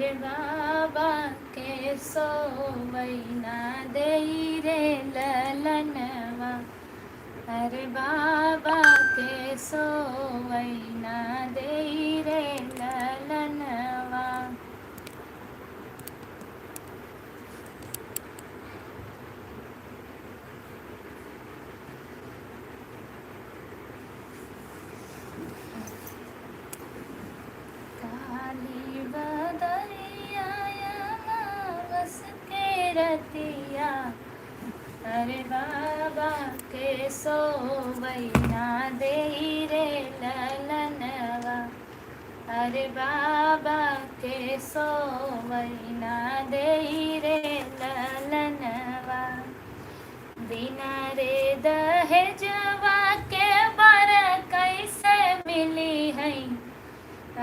अरे बाबा के सोवैना देई रे ललनवा। अरे बाबा के सोवैना देई रे ललनवा। काली बदरिया अमावस के रतिया। अरे बाबा के सोवैना देई रे ललनवा। अरे बाबा के सोवैना देई रे ललनवा। बिना रे दहेजवा के बर कैसे मिली है।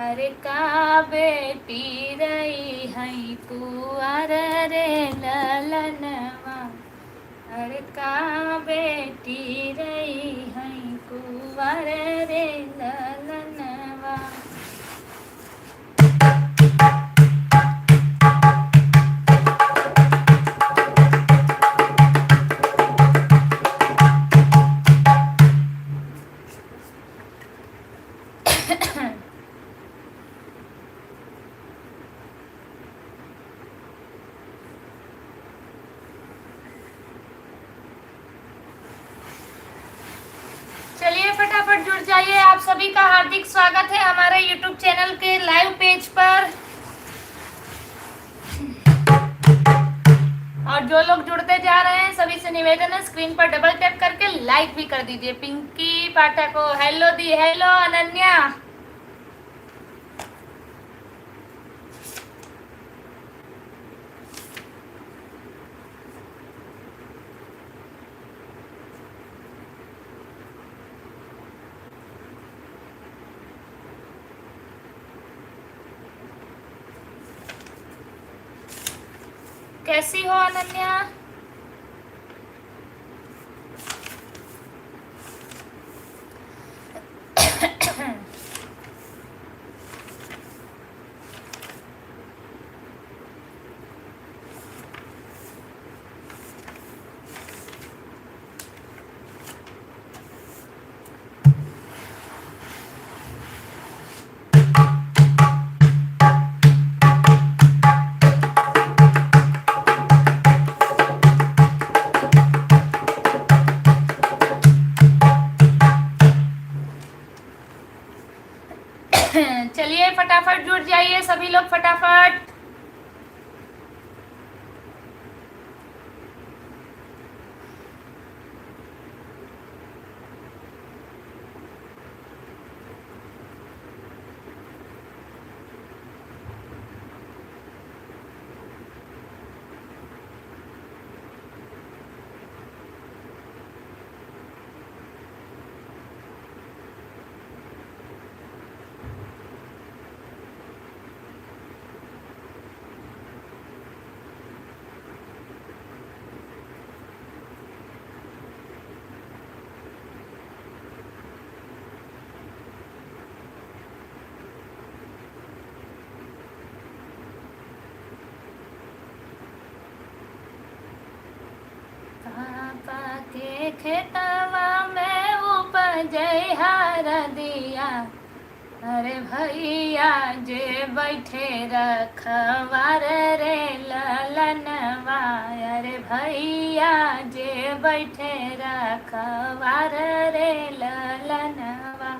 अरे का बेटी रही है कुंवर रे ललनवा। अरे का बेटी रही है कुंवर रे ललनवा। चलिए फटाफट जुड़ जाइए। आप सभी का हार्दिक स्वागत है हमारे YouTube चैनल के लाइव पेज पर। और जो लोग जुड़ते जा रहे हैं सभी से निवेदन है स्क्रीन पर डबल टैप करके लाइक भी कर दीजिए। पिंकी पाठक को हेलो दी। हेलो अनन्या। कैसी हो अनन्या? चलिए फटाफट जुड़ जाइए सभी लोग फटाफट। पापा के खेतवा में उपजै हर दिया। अरे भैया जे बैठे रखवार रे ललनवा। अरे भैया जे बैठे रखवार रे ललनवा।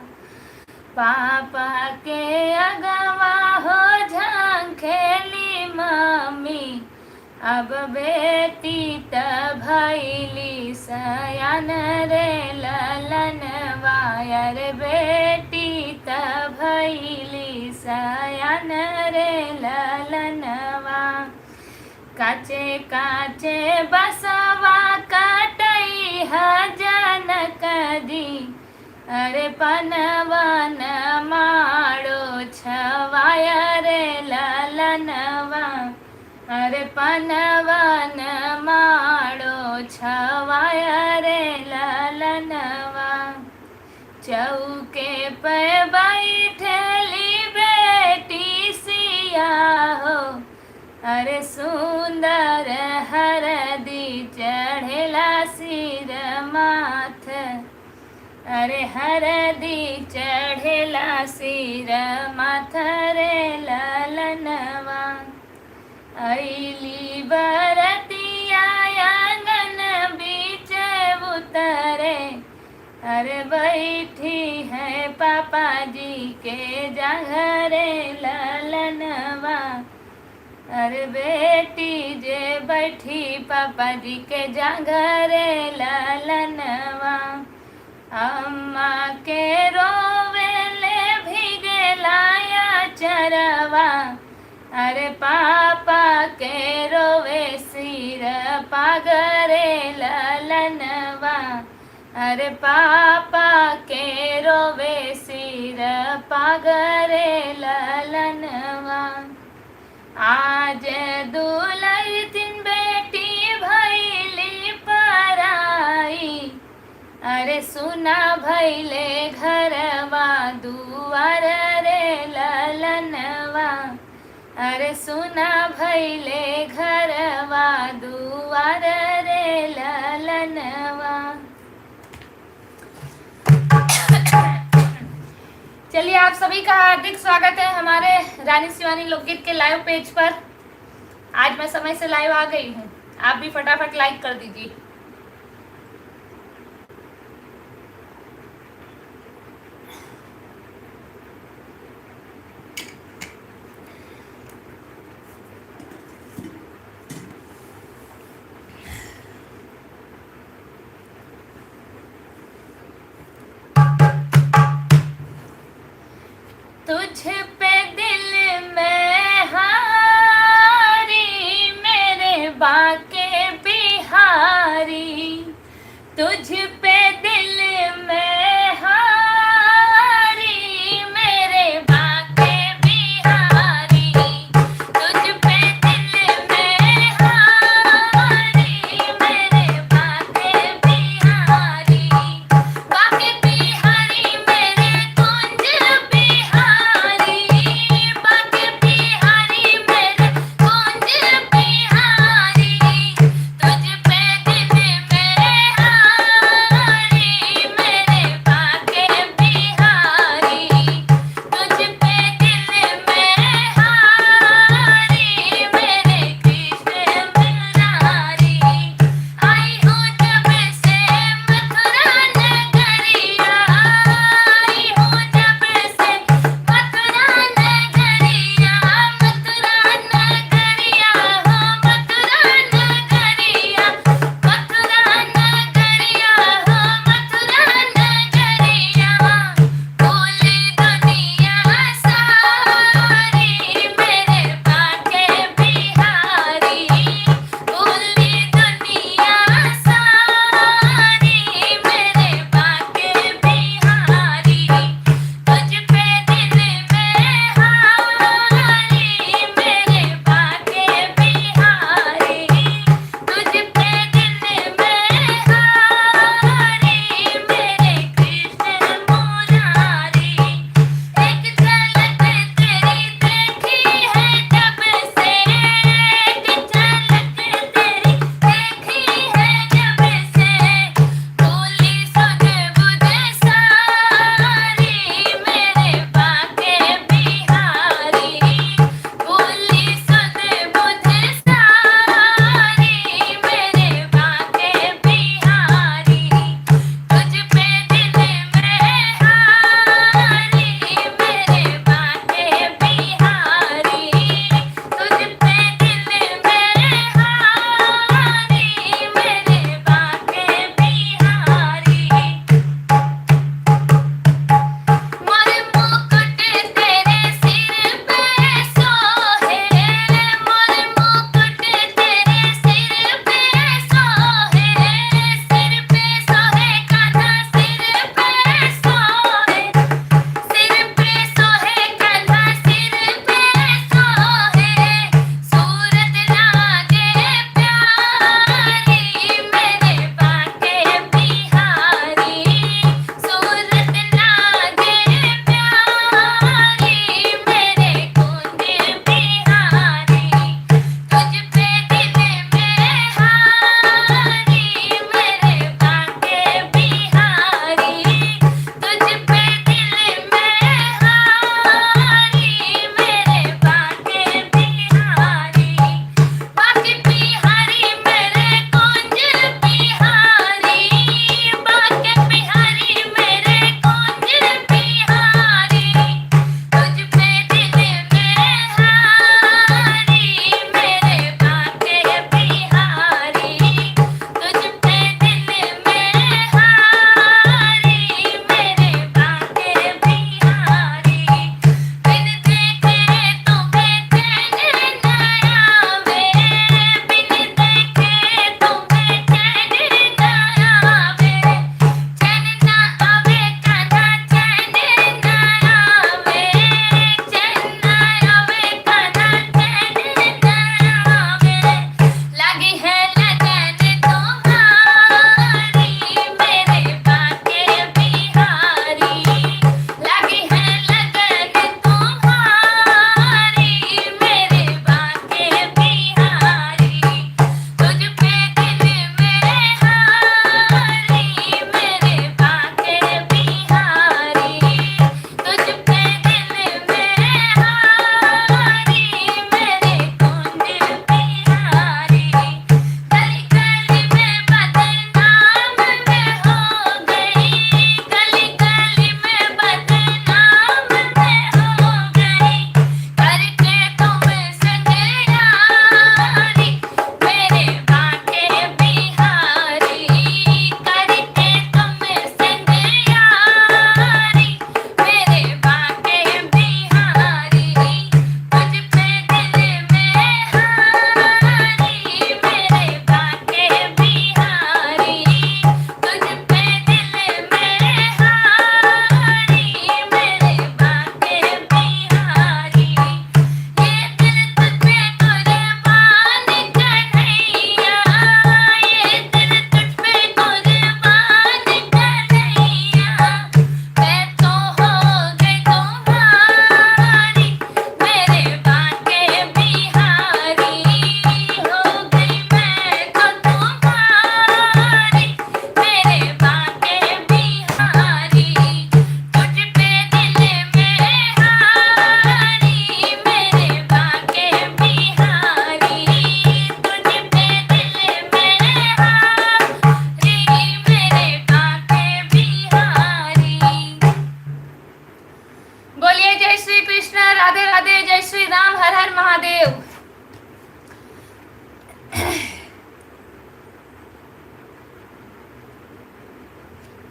पापा के अगवा हो झांखेली मम्मी। अब बेटी त भैली सयान रे ललनवा। अरे बेटी त भैली सयान रे ललनवा। काचे काचे बसवा कटई जनक दी। अरे पनवन माड़ो छवाय रे ललनवा। अरे पनवन माड़ो छवाय रे ललनवा। चौके पे बैठली बेटी सिया हो। अरे सुंदर हरदी चढ़ेला सिर माथ, अरे हरदी चढ़ेला सिर माथ रे ललनवा। अली बरतिया आंगन बीच उतरे, अरे बैठी है पापा जी के जाघरे ललनवा। अरे बेटी जे बैठी पापा जी के जाघरे ललनवा। अम्मा के रोवेले भीगे लाया चरवा, अरे पापा के रोवे सिर पागरे ललनवा। अरे पापा के रोवे सिर पागरे ललनवा। आज दुलई दिन बेटी भैली पराई, अरे सुना भैले घरवा दुआर रे ललनवा। अरे सुना भैले घरवा दुआर रे ललनवा। चलिए, आप सभी का हार्दिक स्वागत है हमारे रानी शिवानी लोकगीत के लाइव पेज पर। आज मैं समय से लाइव आ गई हूँ, आप भी फटाफट लाइक कर दीजिए। तुझ पे दिल में हारी मेरे बाके बिहारी, तुझ पे दिल में हारी मेरे बाके बिहारी, तुझ पे दिल में हारी मेरे बाके बिहारी। बाके बिहारी मेरे कुंज बिहारी, बाके बिहारी मेरे कुंज बिहारी, तुझ पे दिल में हारी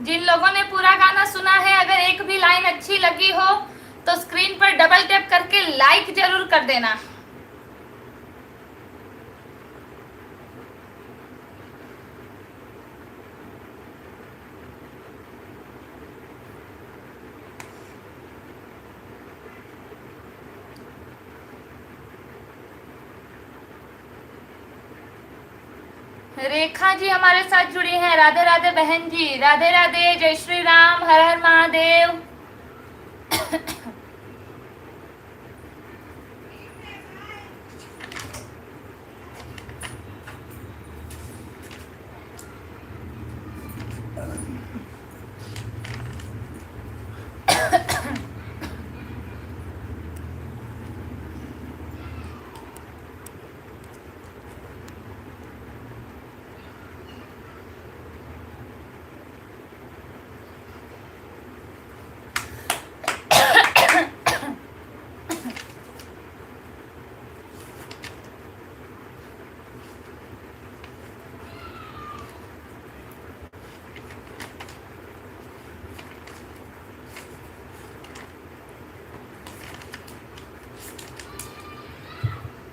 जिन लोगों ने पूरा गाना सुना है, अगर एक भी लाइन अच्छी लगी हो तो स्क्रीन पर डबल टैप करके लाइक जरूर कर देना। रेखा जी हमारे साथ जुड़ी हैं। राधे राधे बहन जी, राधे राधे, जय श्री राम, हर हर महादेव।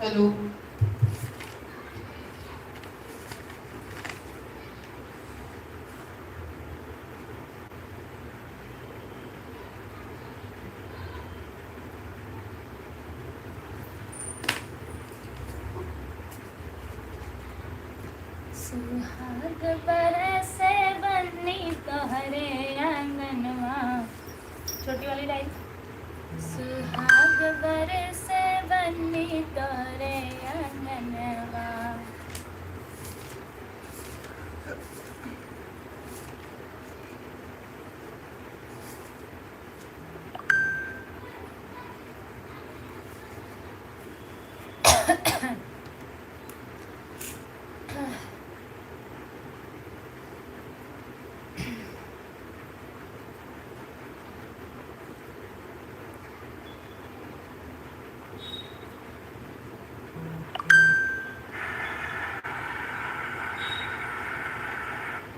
हेलो, सुहाग बरसे बन्नी तोहरे आंगनवा, छोटी वाली लाइन। सुहाग बरसे बन्नी तोहरे आंगनवा।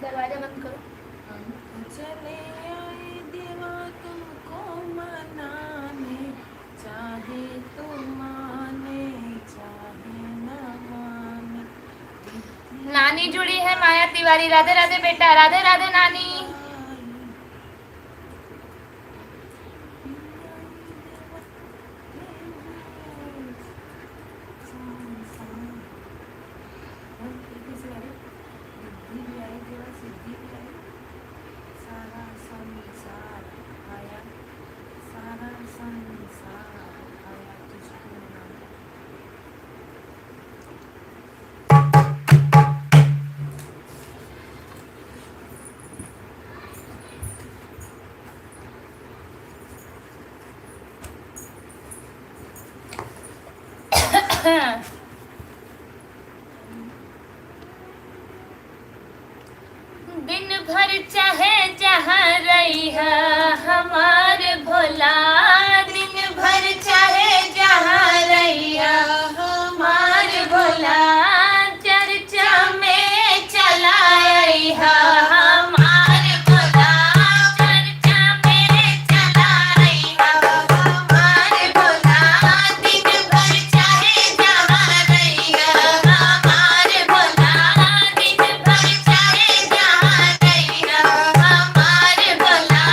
दरवाजा बंद करो। चले आए देवा तुमको मनाने, चाहे तो माने चाहे न माने। नानी जुड़ी है, माया तिवारी। राधे राधे बेटा, राधे राधे नानी। दिन भर चाहे जहाँ रही है हमारे भोला, दिन भर चाहे जहाँ रही है हमारे भोला, चर्चा में चला रही है हमारे भोला, चर्चा में चला रही है हमारे भोला, दिन भर चाहे जहाँ रही है हमारे भोला, दिन भर चाहे जहाँ रही है हमारे भोला,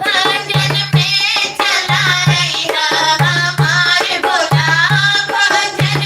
भजन में चला रही है हमारे भोला, भजन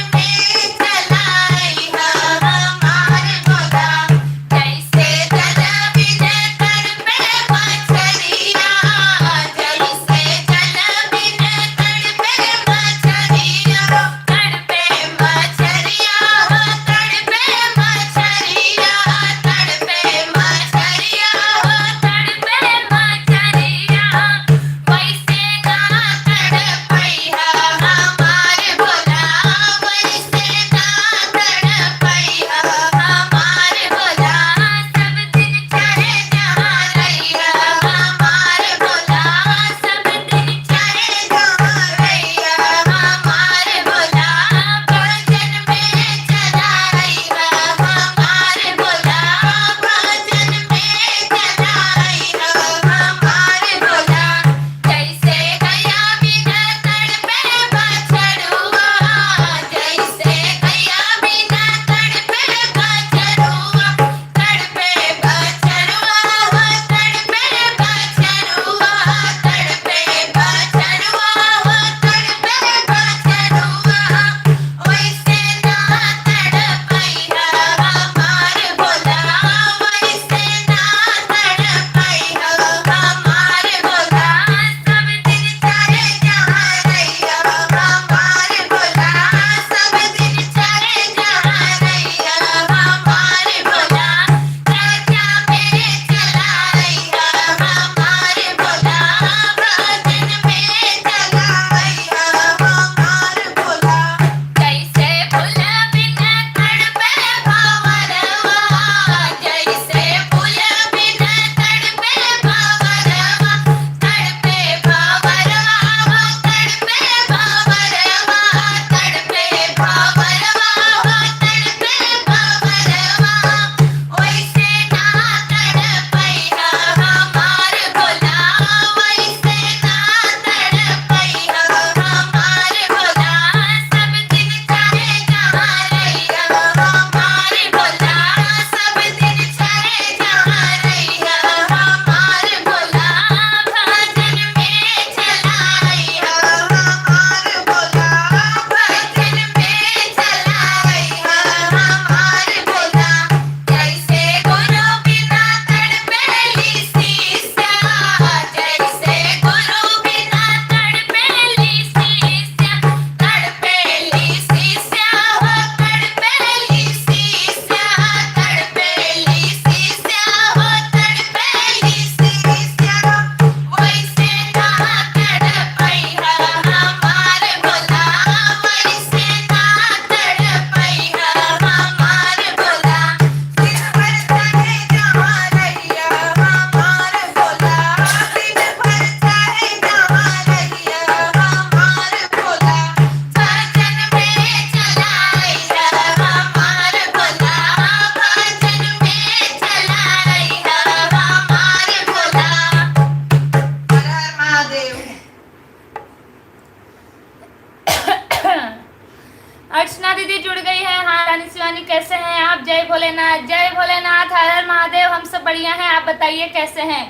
भोलेनाथ, हर हर महादेव। हम सब बढ़िया हैं, आप बताइए कैसे हैं।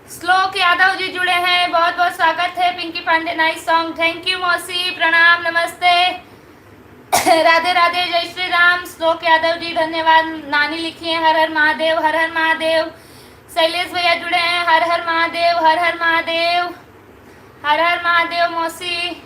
श्लोक यादव जी जुड़े हैं, बहुत बहुत स्वागत है। Pinki Pandey nice song, thank you मौसी, प्रणाम, नमस्ते, राधे राधे, जय श्री राम। श्लोक यादव जी धन्यवाद। नानी लिखी है हर हर महादेव, हर हर महादेव। शैलेश भैया जुड़े हैं, हर हर महादेव, हर हर महादेव, हर हर महादेव। मौसी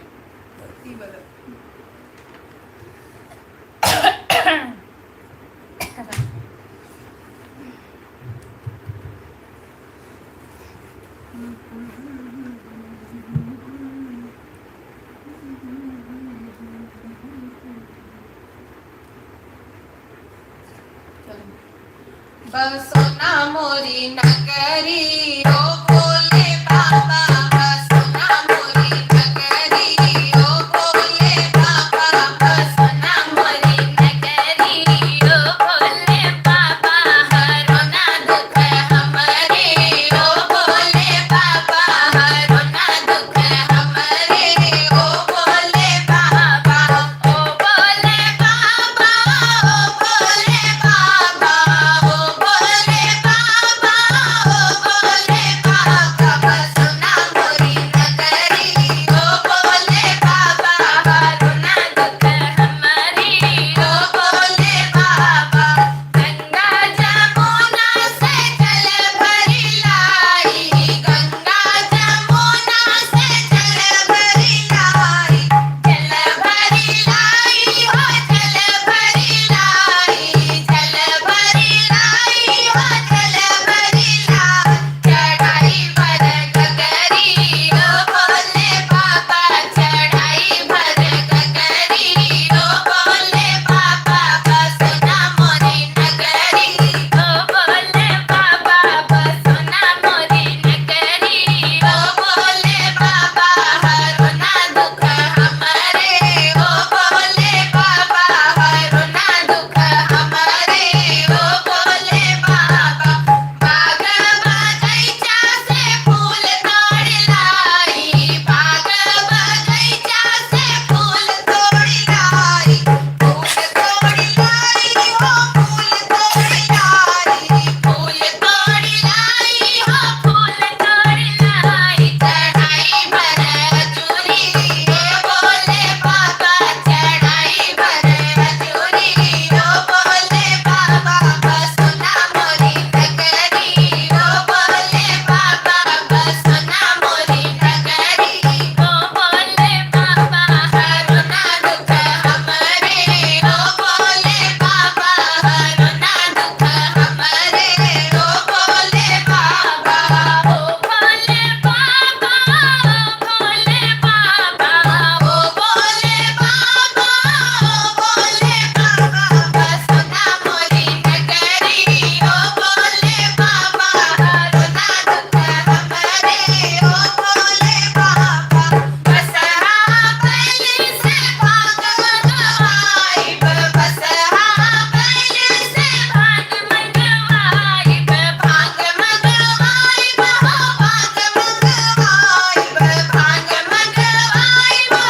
बसो ना मोरी नगरी ओ भोले बाबा, बसो ना मोरी नगरी ओ भोले बाबा, बसो ना मोरी नगरी ओ भोले बाबा, हरो ना दुख हमरे ओ भोले बाबा, हरो ना दुख हमरे ओ भोले बाबा, ओ भोले बाबा, ओ भोले बाबा, ओ भोले बाबा, ओ भोले बाबा, बसो ना मोरी नगरी ओ भोले बाबा, हरो ना दुख हमरे ओ भोले बाबा, गंगा जमुना से जल भरी लाई, गंगा जमुना से जल भरी लाई, जल भरी लाई हो जल भरी लाई, जल भरी लाई हो जल भरी लाई, चढ़ाई भर गगरी ओ भोले बाबा, चढ़ाई भर गगरी ओ भोले बाबा, बसो ना मोरी नगरी ओ भोले बाबा, बसो ना मोरी नगरी ओ भोले बाबा, हरो ना दुख हमरे ओ भोले बाबा, हरो ना दुख हमरे ओ भोले बाबा, बाग बगीचा से फूल तोड़ लाई, बाग बगीचा से फूल तोड़ लाई, फूल तोड़ लाई हो फूल तोड़ लाई, फूल तोड़ लाई हो फूल तोड़ लाई, चढ़ाई भर चूड़ी ओ भोले बाबा, चढ़ाई भर चूड़ी ओ भोले बाबा, बसो ना मोरी नगरी ओ भोले बाबा, बसो ना मोरी नगरी ओ भोले बाबा, हरो ना दुख हमरे ओ भोले बाबा, हरो ना दुख हमरे ओ भोले बाबा, ओ भोले बाबा, ओ भोले बाबा, ओ भोले बाबा, ओ भोले बाबा, बसो ना मोरी नगरी ओ भोले बाबा, हरो ना दुख हमरे ओ भोले बाबा, बसहा बैल से भाग मंगवाई, बसहा बैल से भाग मंगवाई, भाग मंगवाई हो भाग मंगवाई, भाग मंगवाई हो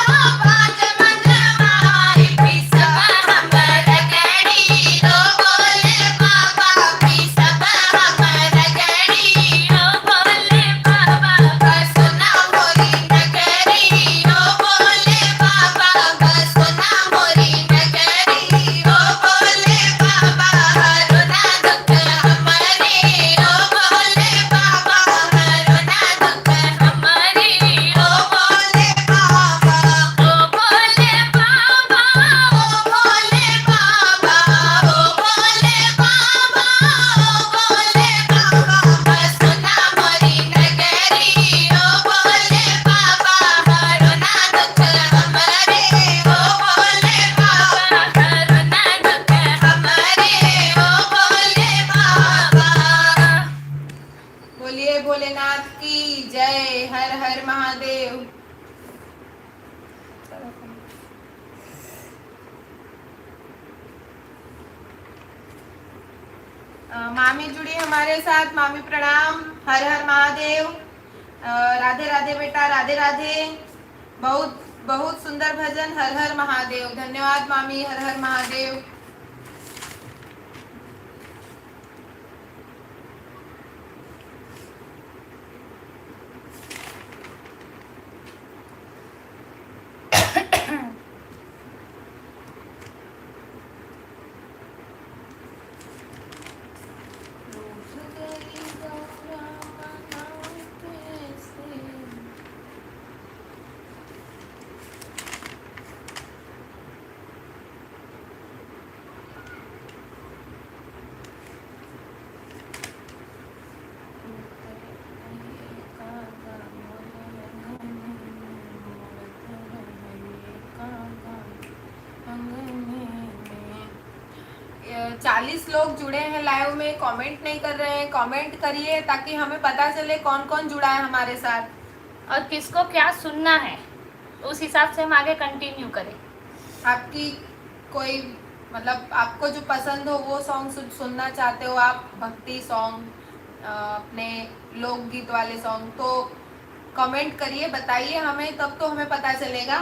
भाग मंगवाई, पिसब हमर गड़ी ओ भोले बाबा, पिसब हमर गड़ी ओ भोले बाबा, बसो ना मोरी नगरी ओ भोले बाबा, बसो ना मोरी नगरी ओ भोले बाबा, हरो ना दुख हमरे ओ भोले बाबा, हरो ना दुख हमरे ओ भोले बाबा, ओ भोले बाबा, ओ भोले बाबा, ओ भोले बाबा, ओ भोले बाबा, बसो ना मोरी नगरी ओ भोले बाबा, हरो ना दुख हमरे ओ भोले बाबा, हरो ना दुख हमरे ओ भोले बाबा। बोलिए भोलेनाथ की जय, हर हर महादेव। मामी जुड़ी हमारे साथ, मामी प्रणाम, हर हर महादेव। राधे राधे बेटा, राधे राधे। बहुत बहुत सुंदर भजन, हर हर महादेव। धन्यवाद मामी, हर हर महादेव। 40 लोग जुड़े हैं लाइव में, कमेंट नहीं कर रहे हैं। कमेंट करिए ताकि हमें पता चले कौन कौन जुड़ा है हमारे साथ और किसको क्या सुनना है, उस हिसाब से हम आगे कंटिन्यू करें। आपकी कोई मतलब आपको जो पसंद हो वो सॉन्ग सुनना चाहते हो आप, भक्ति सॉन्ग, अपने लोकगीत वाले सॉन्ग, तो कमेंट करिए, बताइए हमें, तब तो हमें पता चलेगा।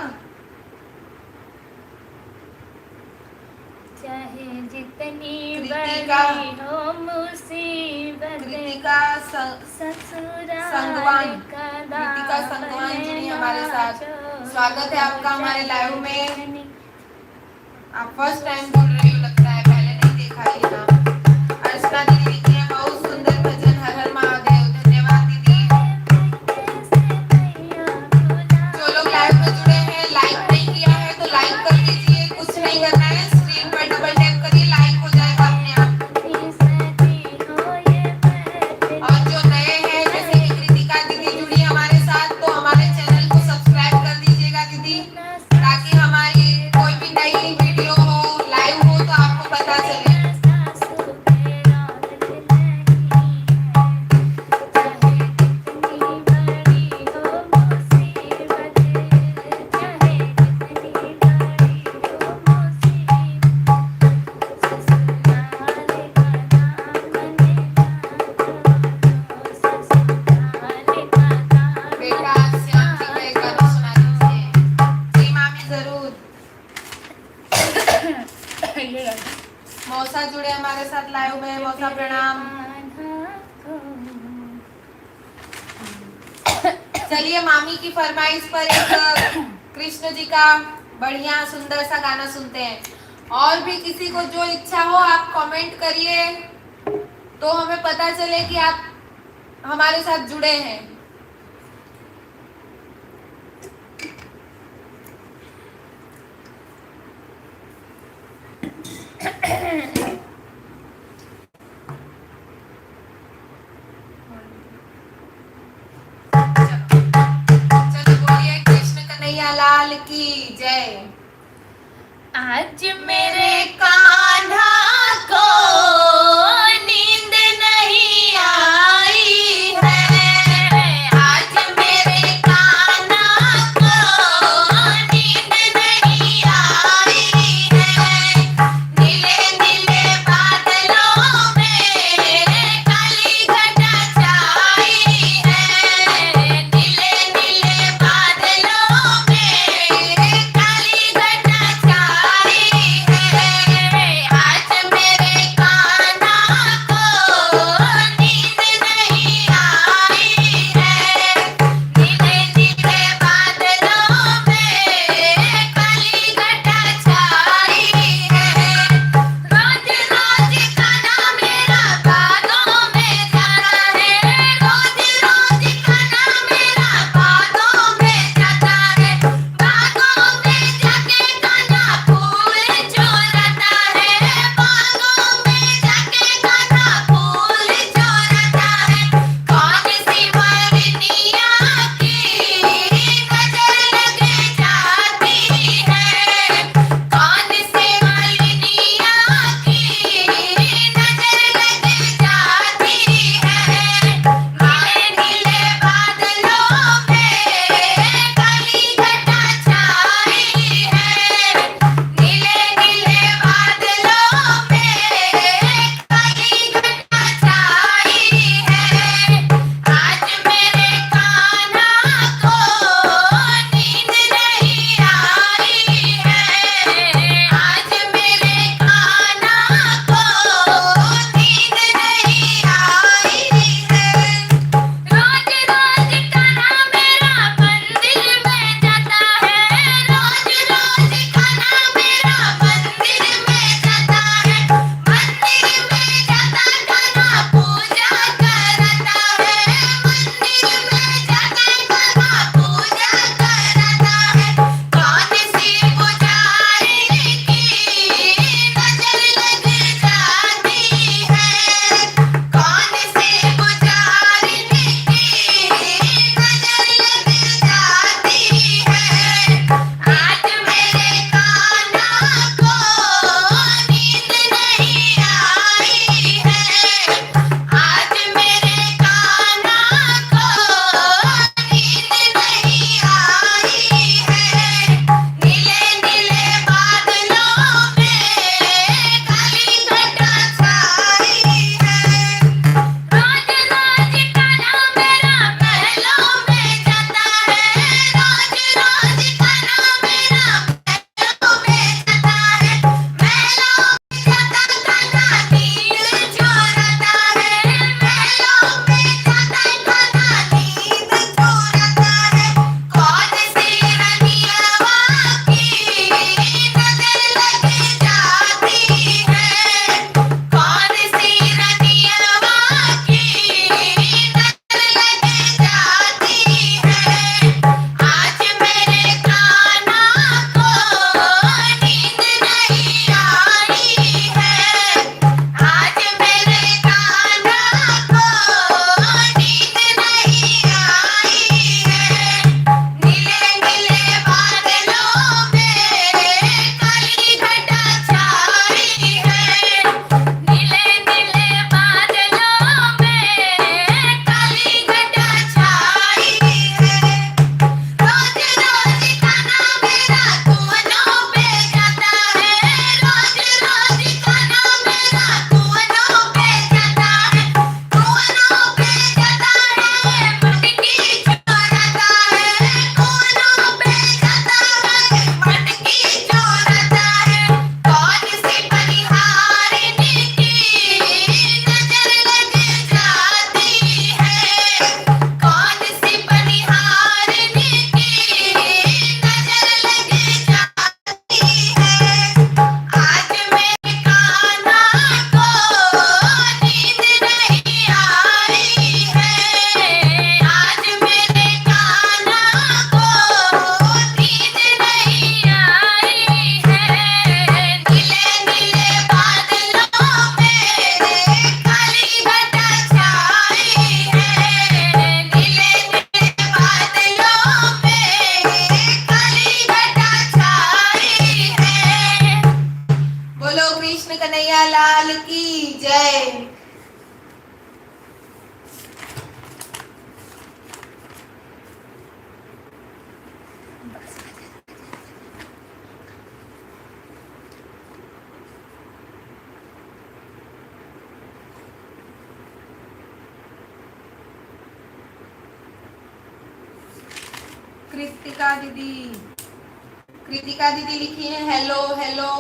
चाहे जितनी कृतिका बड़ी हो मुसीबत, कृतिका संगवान, कृतिका संगवान जुड़ी हमारे साथ। स्वागत है आपका हमारे लाइव में। आप फर्स्ट टाइम बोल रही हो लगता है, पहले नहीं देखा ये नाम। अर्चना दीदी लिखी है बहुत सुंदर भजन, हर हर महादेव। धन्यवाद दीदी। जो लोग लाइव में जुड़े हैं, लाइक नहीं किया है तो लाइक कर दीजिए, कुछ नहीं करना है, स्क्रीन पर डबल टैप करिए, लाइक हो जाएगा अपने आप। और जो नए हैं जैसे कि कृतिका दीदी जुड़ी हमारे साथ, तो हमारे चैनल को सब्सक्राइब कर दीजिएगा दीदी, ताकि हमारी कोई भी नई वीडियो हो, लाइव हो, तो आपको पता चले। बेटा श्याम जी का एक गाना सुना दीजिए। जी मामी जरूर। मौसा जुड़े हमारे साथ लाइव में, मौसा प्रणाम। चलिए मामी की फरमाइश पर एक कृष्ण जी का बढ़िया सुंदर सा गाना सुनते हैं। और भी किसी को जो इच्छा हो आप कमेंट करिए, तो हमें पता चले कि आप हमारे साथ जुड़े हैं। चलो बोलिए कृष्ण कन्हैया लाल की जय। आज मेरे कान्हा को नींद नहीं आई है, आज मेरे कान्हा को नींद नहीं आई है। नीले नीले बादलों में काली घटा छाई है, नीले नीले बादलों में काली घटा छाई है। कृतिका दीदी लिखी है हेलो हेलो।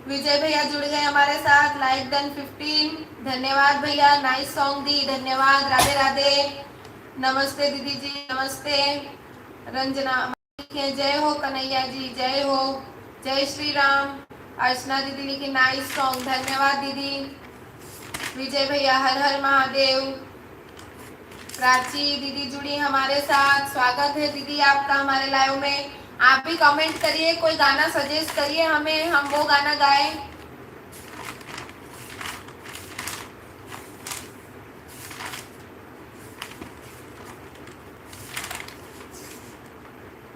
विजय भैया जुड़ गए हमारे साथ, लाइक डन 15। धन्यवाद भैया, नाइस सॉन्ग दी, धन्यवाद, राधे राधे। नमस्ते दीदी जी, नमस्ते। रंजना लिखे जय हो कन्हैया जी, जय हो, जय श्री राम। अर्चना दीदी लिखी नाइस सॉन्ग, धन्यवाद दीदी। विजय भैया हर हर महादेव। प्राची दीदी जुड़ी हमारे साथ, स्वागत है दीदी आपका हमारे लाइव में। आप भी कमेंट करिए, कोई गाना सजेस्ट करिए हमें, हम वो गाना गाएं।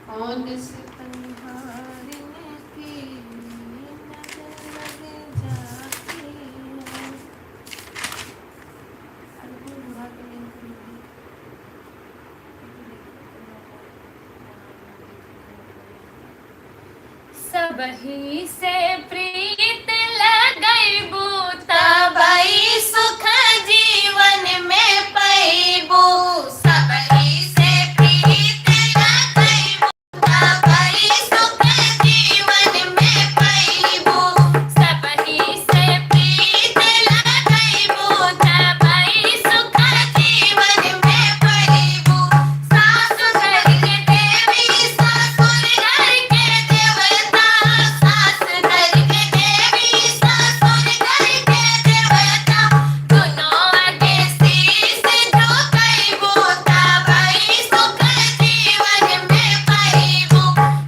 कौन से तुम्हारी की नजर लग जाती है। अरे कोई बुरा के लिए सबही से प्रीत लगैबू तबई सुख जीवन में पैबू। सबही से प्रीत लगैबू तबई सुख जीवन में पैबू। सबही से प्रीत लगैबू तबई सुख जीवन में पैबू। सासु घर के देवी ससुर घर के देवता, सास घर के देवी ससुर घर के देवता। दोनों आगे शीश झुकैबू तबई सुख जीवन में पैबू।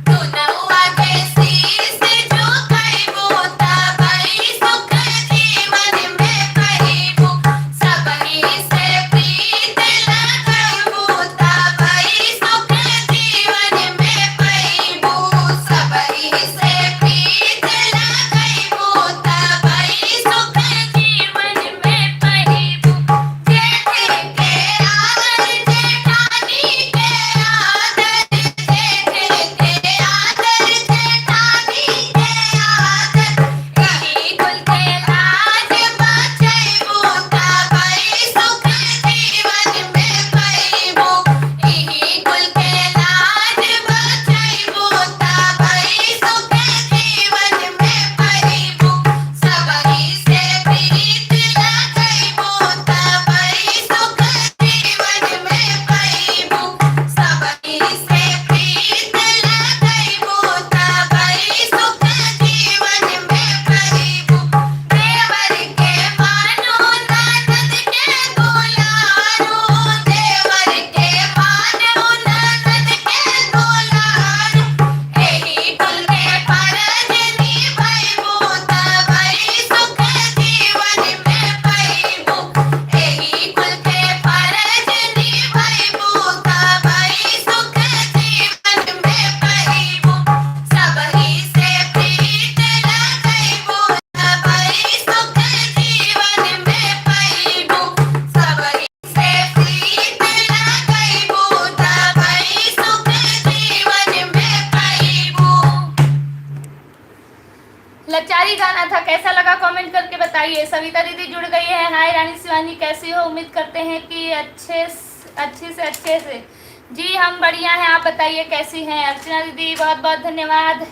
दोनों आगे शीश झुकैबू तबई सुख जीवन में पैबू। सबही से प्रीत लगैबू तबई सुख जीवन में पैबू। सबही से प्रीत लगैबू तबई सुख जीवन में पैबू। जेठ के आदर जेठानी के आदर, जेठ के आदर जेठानी के आदर। एही कुल के लाज बचैबू तबई सुख जीवन में पैबू। एही कुल के लाज बचैबू तबई सुख जीवन में पैबू। सबही से प्रीत लगैबू तबई सुख जीवन में पैबू। सबही से प्रीत लगैबू तबई सुख जीवन में पैबू। देवर के मानो ननद के दुलारू, देवर के मानो ननद के दुलारू। एही कुल के फर्ज निभैबू तबई सुख जीवन में पैबू। एही कुल के फर्ज निभैबू तबई सुख जीवन में पैबू। सबही से प्रीत लगैबू तबई सुख जीवन में पैबू। सबही से प्रीत लगैबू तबई सुख जीवन में पैबू। लचारी गाना था, कैसा लगा कमेंट करके बताइए। सविता दीदी जुड़ गई है, हाय रानी शिवानी कैसी हो, उम्मीद करते हैं कि अच्छे से। जी हम बढ़िया हैं, आप बताइए कैसी हैं। अर्चना दीदी बहुत बहुत धन्यवाद।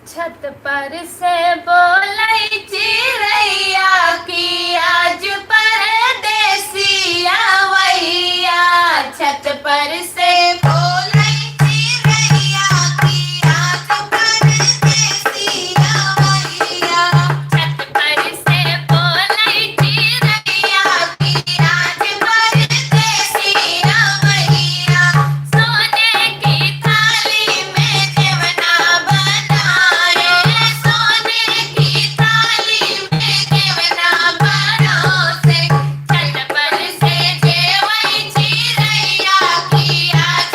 छत पर से बोलै चिड़ैया की आज परदेसिया वैया। छत पर से बोलै चिड़ैया की आज परदेसिया वैया। छत पर से बोलै चिड़ैया की आज परदेसिया वैया। सोने की थाली में जेवना बनाए, सोने की थाली में जेवना परोसे। छत पर से जेवै चिड़ैया की आज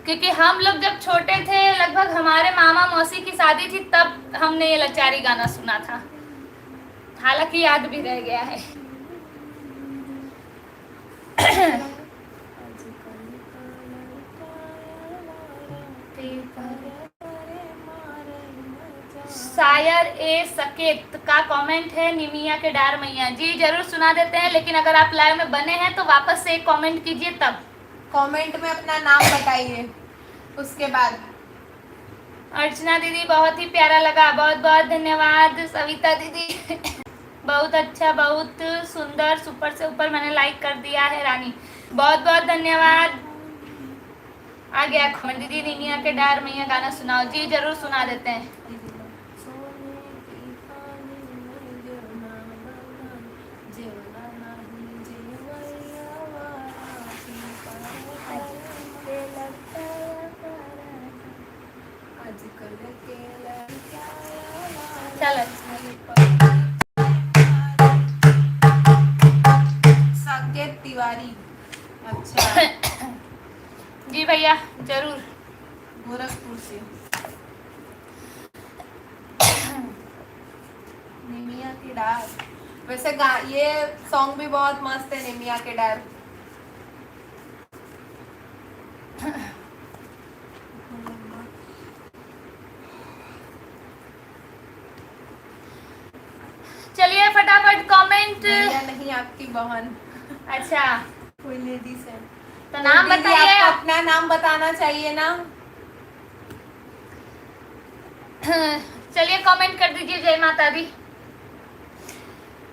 क्योंकि हम लोग जब छोटे थे, लगभग हमारे मामा मौसी की शादी थी, तब हमने ये लाचारी गाना सुना था। हालांकि याद भी रह गया है। शायर ए सकेत का कमेंट है, निमिया के डार मैया। जी जरूर सुना देते हैं, लेकिन अगर आप लाइव में बने हैं तो वापस से एक कमेंट कीजिए तब। कमेंट में अपना नाम बताइए उसके बाद। अर्चना दीदी बहुत ही प्यारा लगा, बहुत बहुत धन्यवाद। सविता दीदी बहुत अच्छा, बहुत सुंदर, सुपर से ऊपर मैंने लाइक कर दिया है। रानी बहुत बहुत धन्यवाद। आ गया कमेंट, दीदी निमिया के डार मैया गाना सुनाओ। जी जरूर सुना देते हैं। चलो साकेत तिवारी, अच्छा जी भैया जरूर। गोरखपुर से। निमिया की डार, वैसे ये सॉन्ग भी बहुत मस्त है, निमिया के डार। चलिए फटाफट कमेंट। नहीं आपकी बहन। अच्छा कोई लेडीज है तो नाम दीदी, बताइए। आपको अपना नाम बताना चाहिए ना। चलिए कमेंट कर दीजिए जय माता दी।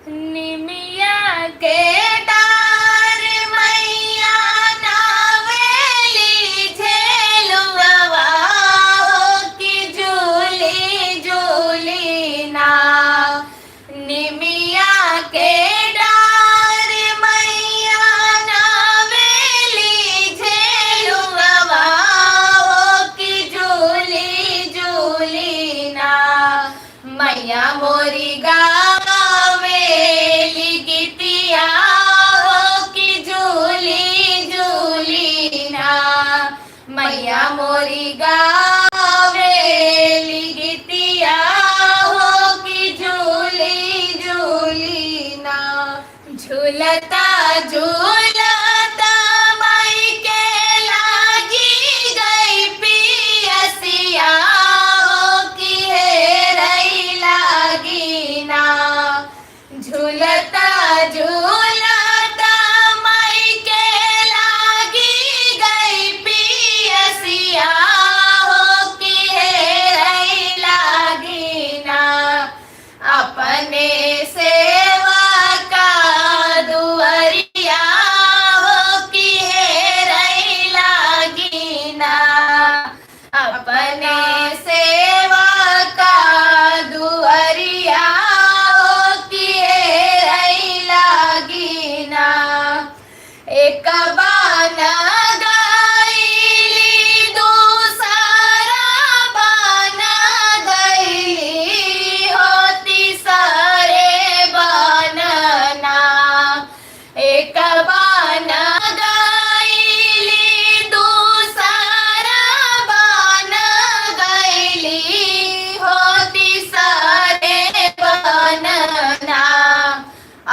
निमिया के डार मैया नावेली झेलुआ हो कि झूली झूली ना। निमिया के डार मैया नावेली झेलुआ हो कि झूली झूली ना। मैया मोरी गावेली गीतिया हो कि झूली झूली ना। मैया मोरी गावेली गीतिया हो कि झूली झूली ना। झूलता झूलता माई के लागी गई पियसिया हो कि हेरई लागी ना। झूलता झूलता माई के लागी गई पियसिया हो कि हेरई लागी ना। अपने सेवा का दुआरिया हो कि हेरई लागी ना। अपने सेवा का दुआरिया हो कि हेरई लागी ना। एक बाना गईली दूसरा बाना गईली होती सारे बनना। एक बाना गईली दूसरा बाना गईली होती सारे बनना।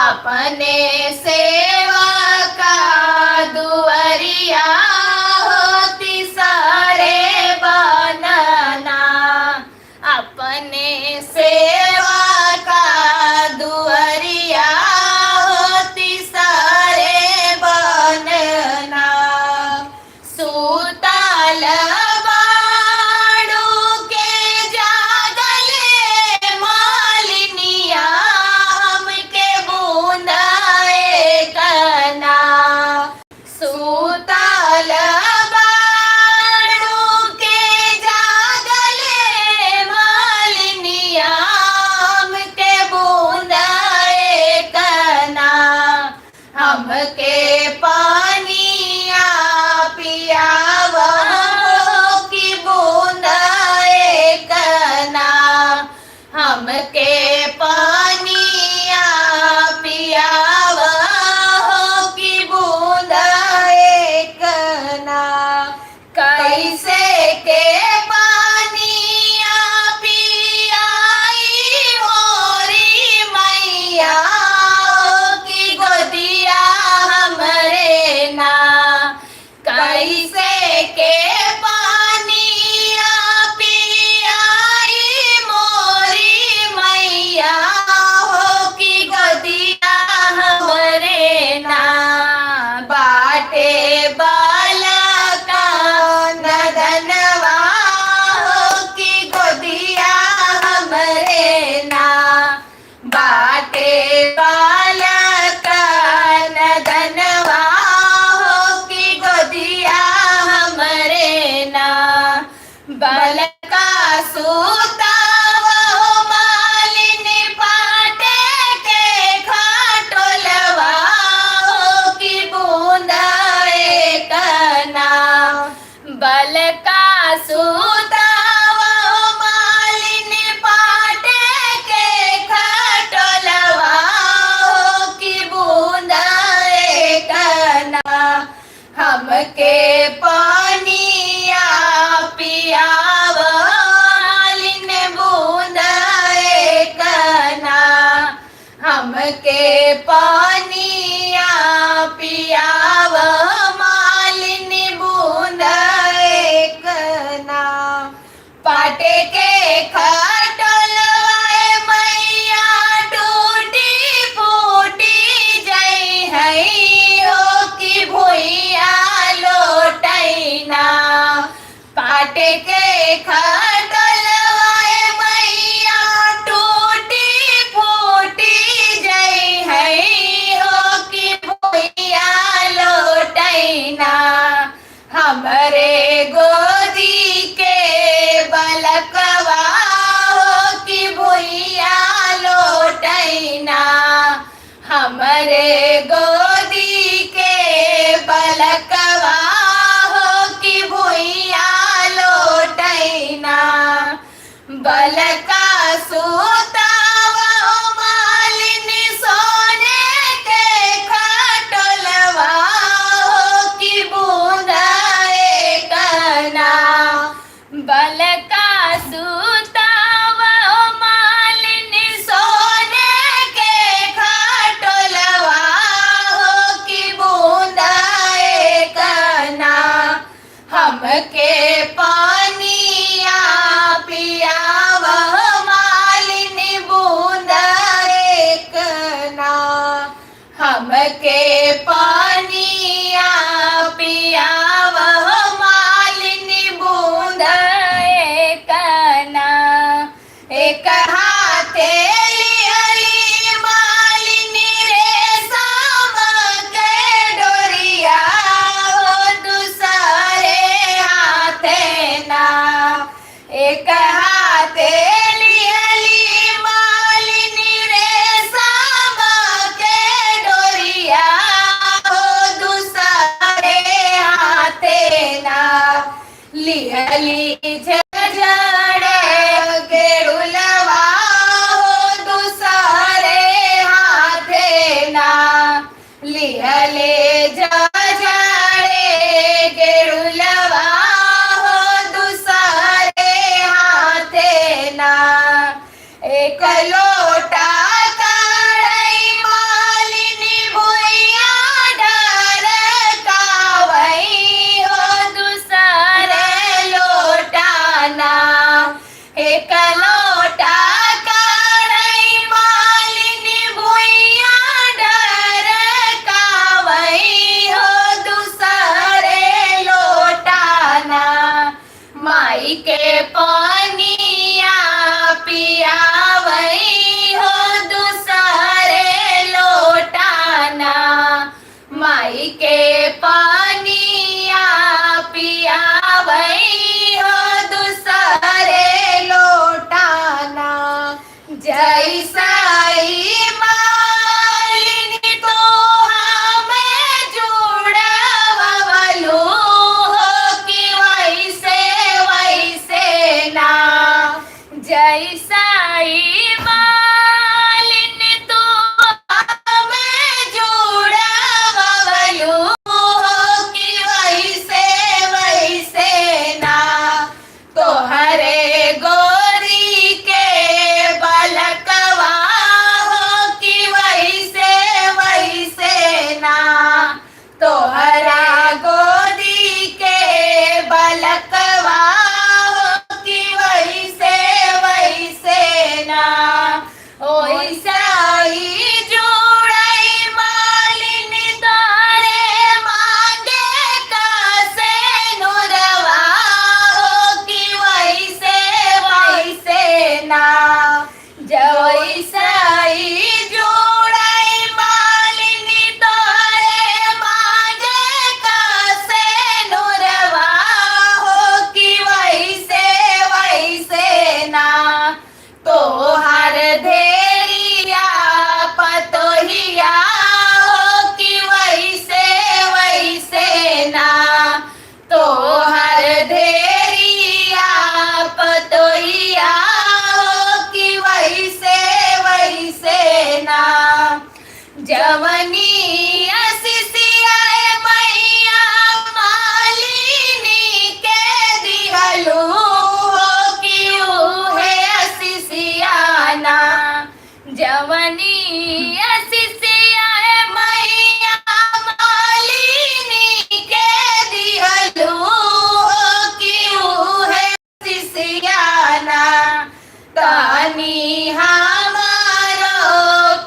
अपने सेवा का दुआरिया होती सारे बनना। अपने सेवा का दुआरिया होती सारे बनना। सूतल बाड़ू के जागले मालिनिया हमके बूंदा एक कैसे के पानिया पियाई मोरी मैया की गोदिया हमरे ना कैसे के पानिया पियाई मोरी मैया हो की गोदिया हमरे ना बाटे बालका नदनवा हो की गोदिया हमरे ना बाटे बालका नदनवा हो की गोदिया हमरे ना बालका सूता वो मालिनी पाटे के खाटोलवा हो की बूंदा एक ना बालका सूता वो मालिनी पाटे के खाटोलवा हो की बूंदा एक ना हमके पानिया पियाव मालिन बूंद एक ना हमके पानिया पियाव मालिन बूंद एक ना पाटे के खटोलवाए मैया टूटी फूटी जई है हो की भुइया लोटैना पाटे के खटोलवाए मैया टूटी फूटी जई है हो की भुइया लोटैना हमरे गोदी के बलकवा हो की भुइया लोटैना हमरे गोदी के बलकवा हो की भुइया लोटैना बलका सूता वो मालिनी सोने के खटोलवा हो की बूंदा एक ना बलका सूता वो मालिनी सोने के खटोलवा हो की बूंदा एक ना हमके पानिया पियाव मालिनी बूंद एक ना हमके पानिया पियाव मालिनी बूंद एक ना एक हाथे लिहली मालिनी रेशम के डोरिया हो दूसरे हाथे ना एक हाथे लिहली मालिनी रेशम के डोरिया हो दूसरे हाथे ना लिहली झजड़े गेरुलवा हो दूसरे हाथे ना लिहले झजड़े गेरुलवा हो दूसरे हाथे ना एक लोटा कढ़ाई मालिनी भुइया डर कावई हो दूसरे लोटा ना एक लोटा कढ़ाई मालिनी भुइया डर कावई हो दूसरे लोटा ना माई के पानिया पियावई हो दूसरे लोटा ना माई के पानिया पियावई हो दूसरे लोटा ना जैसाई मालिनी तो हमें जुड़वलू हो कि वैसे वैसे ना जैसाई मालिनी तो हमें जुड़वलू हो कि वैसे वैसे जवनी असिसियाए मैया मालिनी के दिहलू हो क्यों है असिसियाना जवनी असिसियाए मैया मालिनी के दिहलू हो क्यों है असिसियाना तानी हमारो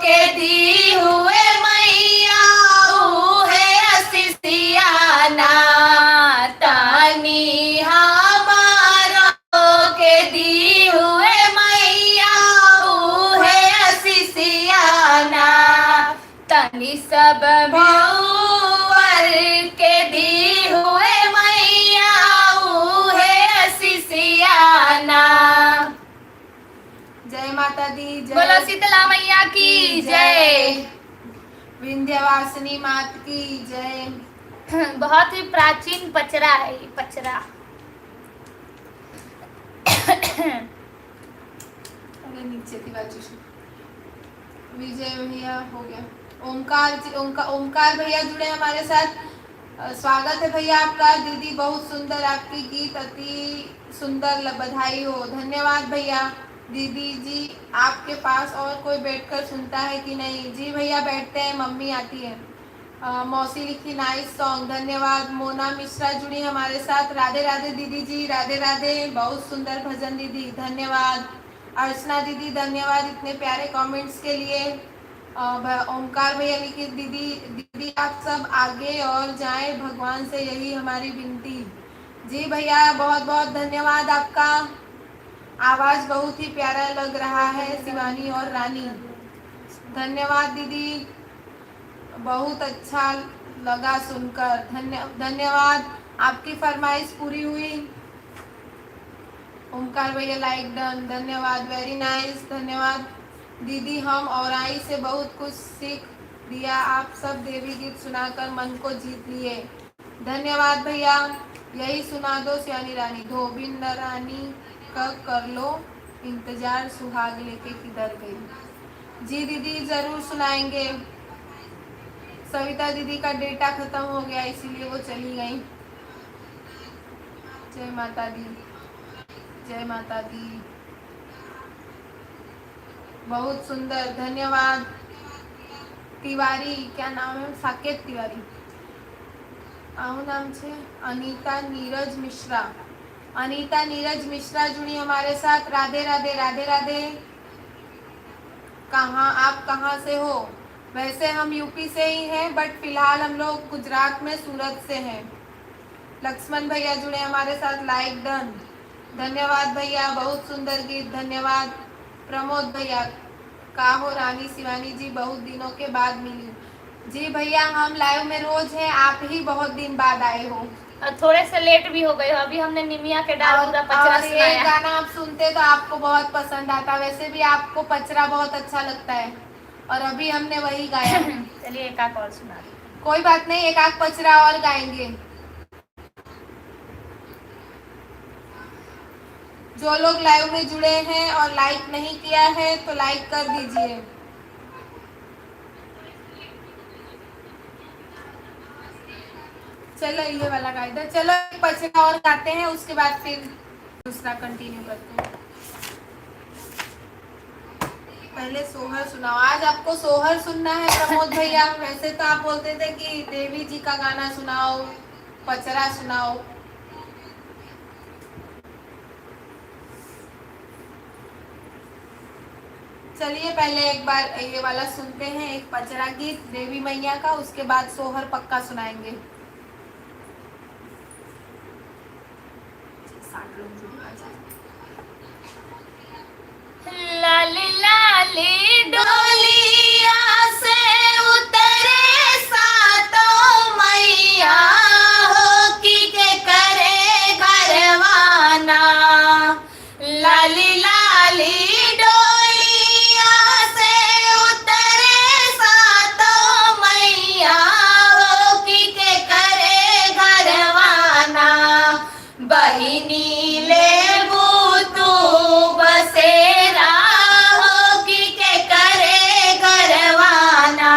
के दी हुए मैया है असिसियाना तानी हमारो के दी हुए मैया है असिसियाना तनि सब भौवर के दी हुए मैया है असिसियाना। जय माता दी जय। बोलो शीतला मैया की जय। विंध्यवासिनी मात की जय। बहुत ही प्राचीन पचरा है ये पचरा। अरे नीचे थी बाजू से। विजय भैया हो गया। ओमकार भैया जुड़े हमारे साथ। स्वागत है भैया आपका। दीदी बहुत सुंदर आपकी गीत अति सुंदर, बधाई हो। धन्यवाद भैया। दीदी जी आपके पास और कोई बैठकर सुनता है कि नहीं? जी भैया बैठते हैं, मम्मी आती है। मौसी लिखी नाइस सॉन्ग, धन्यवाद। मोना मिश्रा जुड़ी हमारे साथ। राधे राधे दीदी जी, राधे राधे। बहुत सुंदर भजन दीदी, धन्यवाद। अर्चना दीदी धन्यवाद इतने प्यारे कमेंट्स के लिए। ओमकार भैया लिखी दीदी आप सब आगे और जाएं, भगवान से यही हमारी विनती। जी भैया बहुत बहुत धन्यवाद आपका। आवाज बहुत ही प्यारा लग रहा है शिवानी और रानी। धन्यवाद दीदी, बहुत अच्छा लगा सुनकर। धन्यवाद। आपकी फरमाइश पूरी हुई। ओमकार भैया लाइक डन, धन्यवाद, वेरी नाइस, धन्यवाद। दीदी हम और आई से बहुत कुछ सीख दिया। आप सब देवी गीत सुनाकर मन को जीत लिए। धन्यवाद भैया। यही सुना दो शिवानी रानी। धोबिन न रानी का कर लो इंतजार, सुहाग लेके किधर गई। जी दीदी जरूर सुनाएंगे। सविता दीदी का डेटा खत्म हो गया इसीलिए वो चली गई। जय माता दी, जय माता दी। बहुत सुंदर, धन्यवाद। तिवारी, क्या नाम है? साकेत तिवारी। आहू नाम छे अनीता नीरज मिश्रा। अनीता नीरज मिश्रा जुड़ी हमारे साथ। राधे राधे, राधे राधे। आप कहाँ से हो? वैसे हम यूपी से ही हैं, बट फिलहाल हम लोग गुजरात में सूरत से हैं। लक्ष्मण भैया जुड़े हमारे साथ, लाइक डन, धन्यवाद भैया। बहुत सुंदर गीत, धन्यवाद। प्रमोद भैया, का हो रानी शिवानी जी, बहुत दिनों के बाद मिली। जी भैया हम लाइव में रोज हैं, आप ही बहुत दिन बाद आए हो। और थोड़े से लेट भी हो गए हो। अभी हमने निमिया के डाल पूरा पचरा सुनाया। ये गाना आप सुनते तो आपको बहुत पसंद आता। वैसे भी आपको पचरा बहुत अच्छा लगता है और अभी हमने वही गाया। चलिए एक आध और सुना दो। कोई बात नहीं, एक आध पचरा और गाएंगे। जो लोग लाइव में जुड़े हैं और लाइक नहीं किया है तो लाइक कर दीजिए। चलो ये वाला गा दो। चलो एक पचरा और गाते हैं, उसके बाद फिर दूसरा कंटिन्यू करते हैं। पहले सोहर सुनाओ। आज आपको सोहर सुनना है प्रमोद भैया। वैसे तो आप बोलते थे कि देवी जी का गाना सुनाओ, पचरा सुनाओ। चलिए पहले एक बार ये वाला सुनते हैं, एक पचरा गीत देवी मैया का, उसके बाद सोहर पक्का सुनाएंगे। लाली लाली डोलिया से उतरे सातों मैया, हो की के करे घरवाना। लाली लाली डोलिया से उतरे सातों मैया, हो की के करे घरवाना। बहिनी ले तू बसेरा, होगी के करे घरवाना।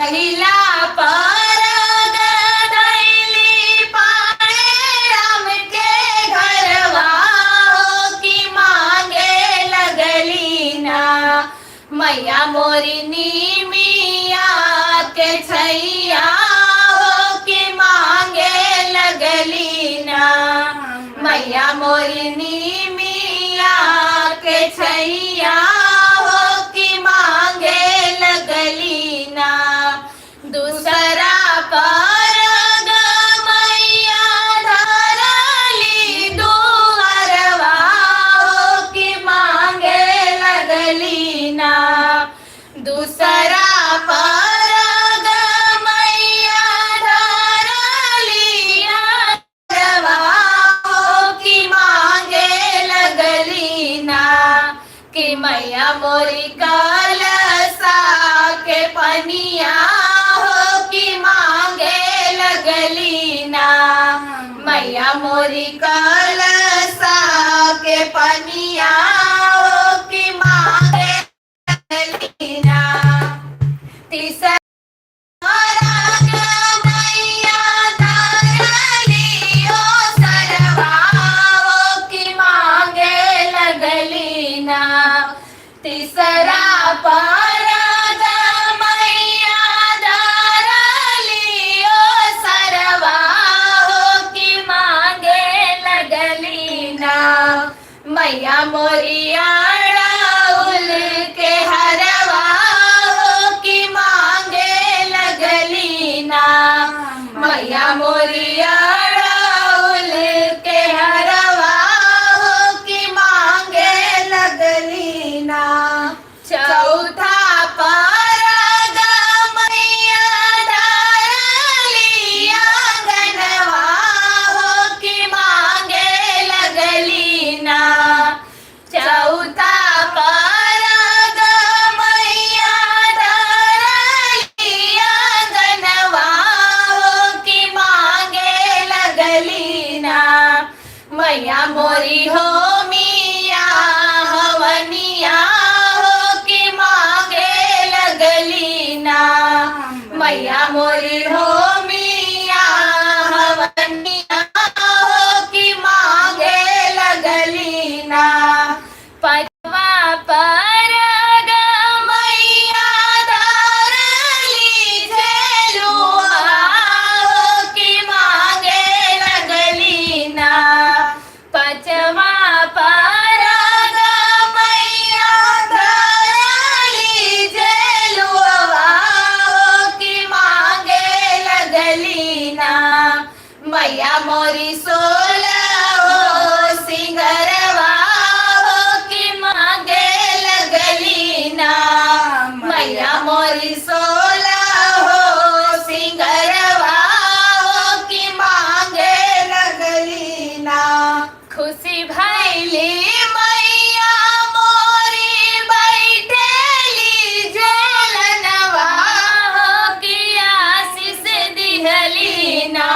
पहिला परग धैली पाड़े राम के घरवा हो कि मांगे लगली ना मैया मोरी नीमिया के छैया हो कि मांगे लगली ना मैया मोरी नीमिया के छैया हो कि मांगे लगली ना दूसरा परग मैया धरली दुअरवा हो कि मांगे लगली ना दूसरा परग मैया धरली दुअरवा हो कि मांगे लगली ना कि मैया मोरी कलसा के पनिया हो कि मांगे लगली ना मैया मोरी कलसा के पनिया हो कि मांगे लगली ना तीसरा परग मैया धरली ओसरवा हो कि मांगे लगली ना तीसरा परग मैया धरली ओसरवा हो कि मांगे लगली ना मैया मोरी अड़उल के हरवा हो कि मांगे लगली ना मैया मोरी अड़उल के हरवा हो कि मांगे लगली ना चौथा परग मैया धरली आंगनवा हो कि मांगे लगली ना चौथा परग मैया धरली आंगनवा हो कि मांगे लगली ना मैया मोरी हो मिया हवनिया हो कि मांगे लगली ना मैया मोरी हो मिया हवनिया हो कि मांगे लगली ना पांचवा परग मैया धरली झेलुआ हो कि मांगे लगली ना पांचवा परग मैया धरली झेलुआ हो कि मांगे लगली ना मैया मोरी सोलहो सिंगरवा हो कि मांगे लगली ना मैया मोरी सोलहो सिंगरवा हो कि मांगे लगली ना खुशी भैली मैया मोरी बैठेली झोलनवा हो कि आशीष दिहली ना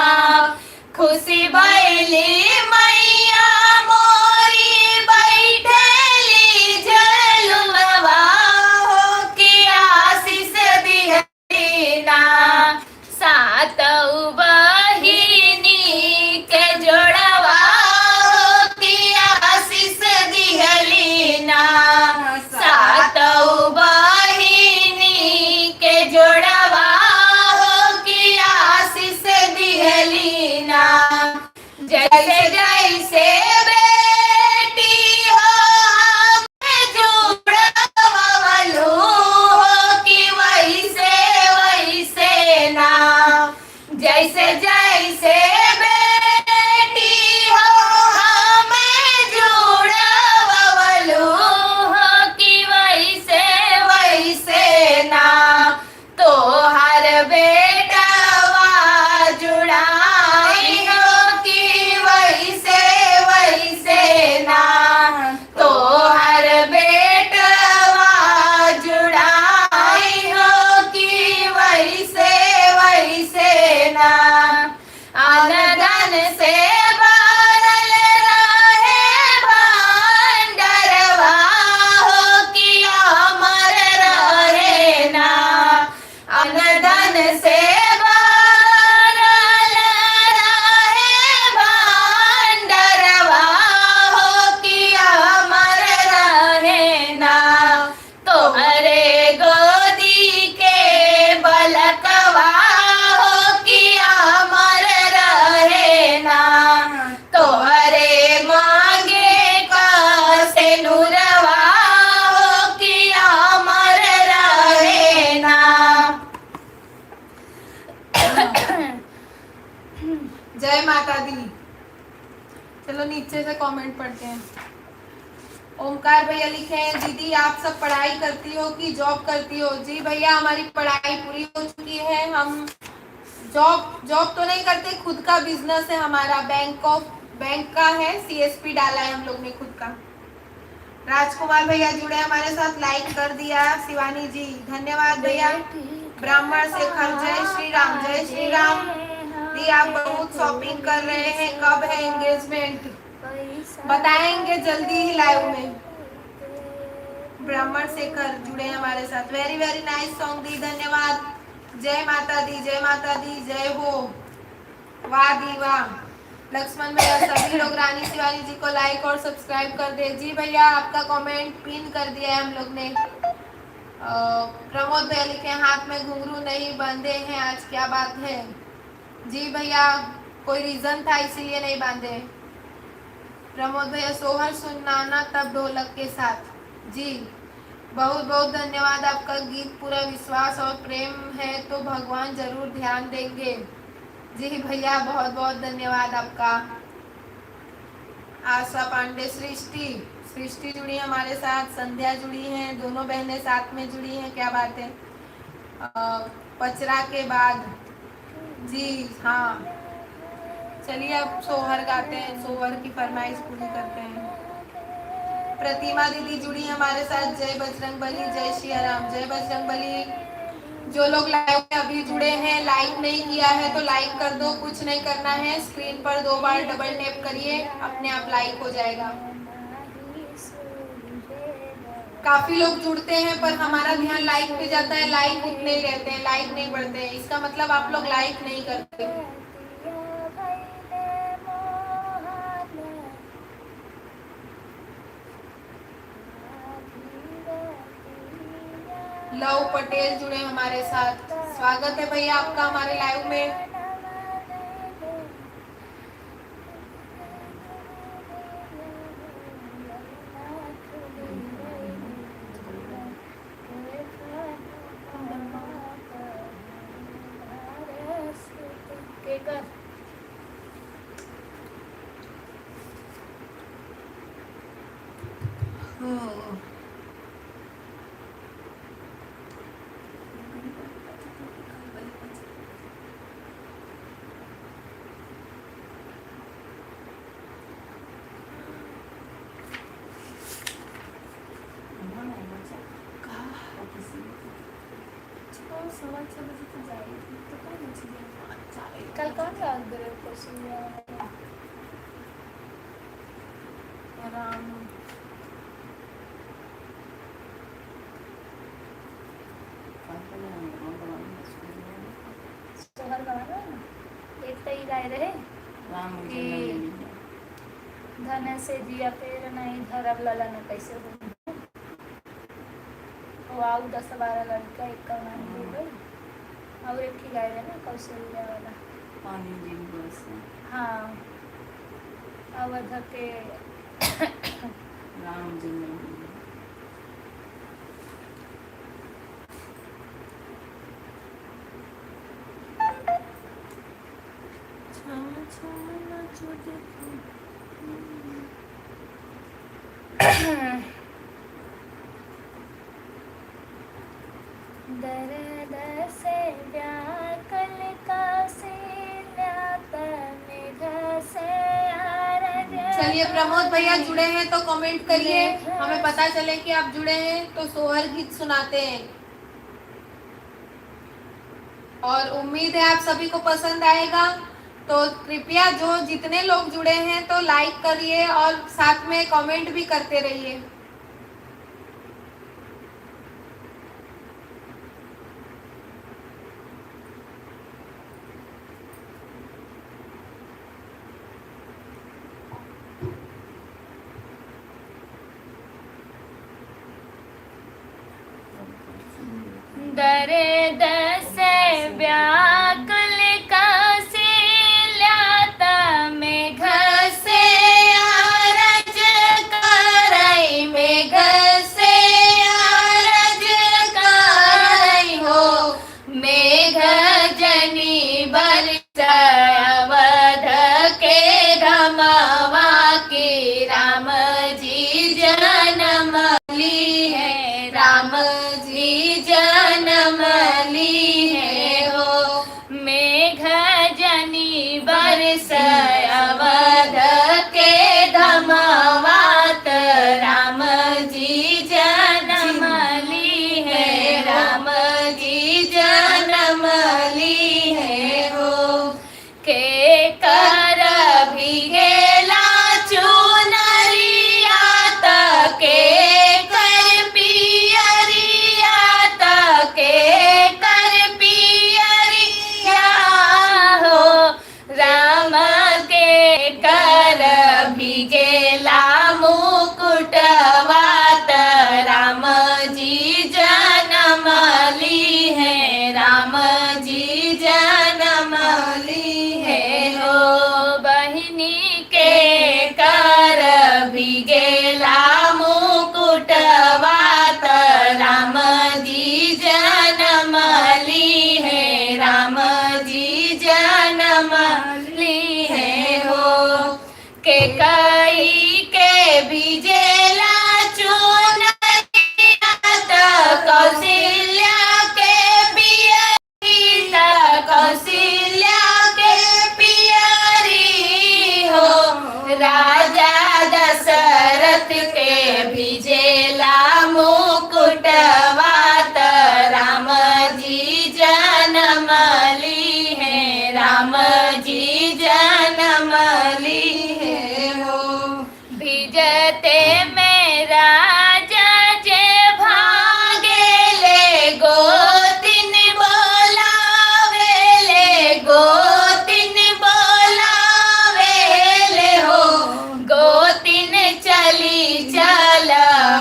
खुशी भैली मैया मोरी बैठेली झोलनवा हो कि आशीष दिहली ना सातौ बहिनी के जोड़वा हो कि आशीष दिहली ना सातौ बहिनी के जोड़वा हो कि आशीष दिहली ना जैसे जैसे बेटी हो हमें जुड़वलू हो कि वैसे वैसे ना जैसे जैसे बेटी हो हमें जुड़वलू हो कि वैसे वैसे ना तो हर बेटवा जुड़ाई हो कि वैसे वैसे ना तो हर बेटवा जुड़ाई हो कि वैसे वैसे ना जय माता दी। चलो नीचे से कमेंट पढ़ते हैं। ओमकार भैया लिखे हैं, दीदी आप सब पढ़ाई करती हो कि जॉब करती हो? जी भैया, हमारी पढ़ाई पूरी हो चुकी है। हम जॉब तो नहीं करते, खुद का बिजनेस है हमारा। बैंक का है, CSP डाला है हम लोग ने खुद का। राजकुमार भैया जुड़े हमारे साथ, लाइक कर दिया। शिवानी जी धन्यवाद भैया। ब्राह्मण शेखर, जय श्री राम, जय श्री राम। दी आप बहुत शॉपिंग कर रहे हैं, कब है एंगेजमेंट? बताएंगे जल्दी ही लाइव में। ब्राह्मण शेखर जुड़े हैं हमारे साथ, वेरी वेरी नाइस सॉन्ग दी, धन्यवाद। जय माता दी, जय माता दी, जय हो। वाह दी वाह। लक्ष्मण भैया, सभी लोग रानी शिवानी जी को लाइक और सब्सक्राइब कर दे। जी भैया, आपका कमेंट पिन कर दिया है हम लोग ने। प्रमोद भैया लिखे, हाथ में घुंघरू नहीं बांधे हैं आज, क्या बात है? जी भैया, कोई रीजन था इसीलिए नहीं बांधे। प्रमोद भैया, सोहर सुनाना तब ढोलक के साथ। जी बहुत बहुत धन्यवाद। आपका गीत पूरा विश्वास और प्रेम है तो भगवान जरूर ध्यान देंगे। जी भैया, बहुत बहुत धन्यवाद आपका। आशा पांडे, सृष्टि जुड़ी हमारे साथ, संध्या जुड़ी हैं, दोनों बहनें साथ में जुड़ी हैं, क्या बात है। पचरा के बाद, जी हाँ। चलिए अब सोहर गाते हैं, सोहर की फरमाइश पूरी करते हैं। प्रतिमा दीदी जुड़ी हमारे साथ, जय बजरंगबली, जय श्री राम, जय बजरंगबली। जो लोग लाइव में अभी जुड़े हैं, लाइक नहीं किया है तो लाइक कर दो, कुछ नहीं करना है, स्क्रीन पर 2 बार डबल टैप करिए, अपने आप लाइक हो जाएगा। काफी लोग जुड़ते हैं पर हमारा ध्यान लाइक पे जाता है, लाइक उतने ही रहते हैं, लाइक नहीं बढ़ते हैं, इसका मतलब आप लोग लाइक नहीं करते। लव पटेल जुड़े हमारे साथ, स्वागत है भैया आपका हमारे लाइव में। कल कौन सा राम सोहर गवाना ना, एक तो ही गाय रहे कि धन से जिया पेड़ नहीं धरब ललन कैसे हो। वाऊ 10-12 लड़का, एक का नाम हो गई और एक ही गाय रहे ना कौशल्या वाला। हाँ, अवध के राम जी दर्द से व्याकुल का चलिए प्रमोद भैया जुड़े हैं तो कमेंट करिए, हमें पता चले कि आप जुड़े हैं, तो सोहर गीत सुनाते हैं। और उम्मीद है आप सभी को पसंद आएगा, तो कृपया जो जितने लोग जुड़े हैं तो लाइक करिए और साथ में कमेंट भी करते रहिए। दर्द से व्याकुल का सिल्याता मेघ से आरज करई, मेघ से आरज करई हो, मेघ जनी बरसावध ली है, राम जी जन्म ली है हो। मेघ जनी बरस अवध के धमावत, राम जी जन्म ली है, राम जी जन्म ली है हो। के कर भिगेला चुनरिया के कर पियरिया के कर पियरिया हो। राम के कर भिगेला मुकुटवा, राम जी जन्म ली है, राम जी जन्म ली है हो। बहिनी के कर भिगेला मुकुटवा, राम जी जन्म ली है, राम जी जन्म ली है हो। के कई के भिजेला चुनरिया, कौशल्या के पियरी, कौशल्या के पियरी हो। राजा दशरथ के भिजेला मुकुटवा, राम जी जन्म ली है, राम जी जन्म ली है हो। भिजते में राजा जे भागेले, गोतिन बोलावेले, गोतिन बोलावेले हो। गोतिन चली चल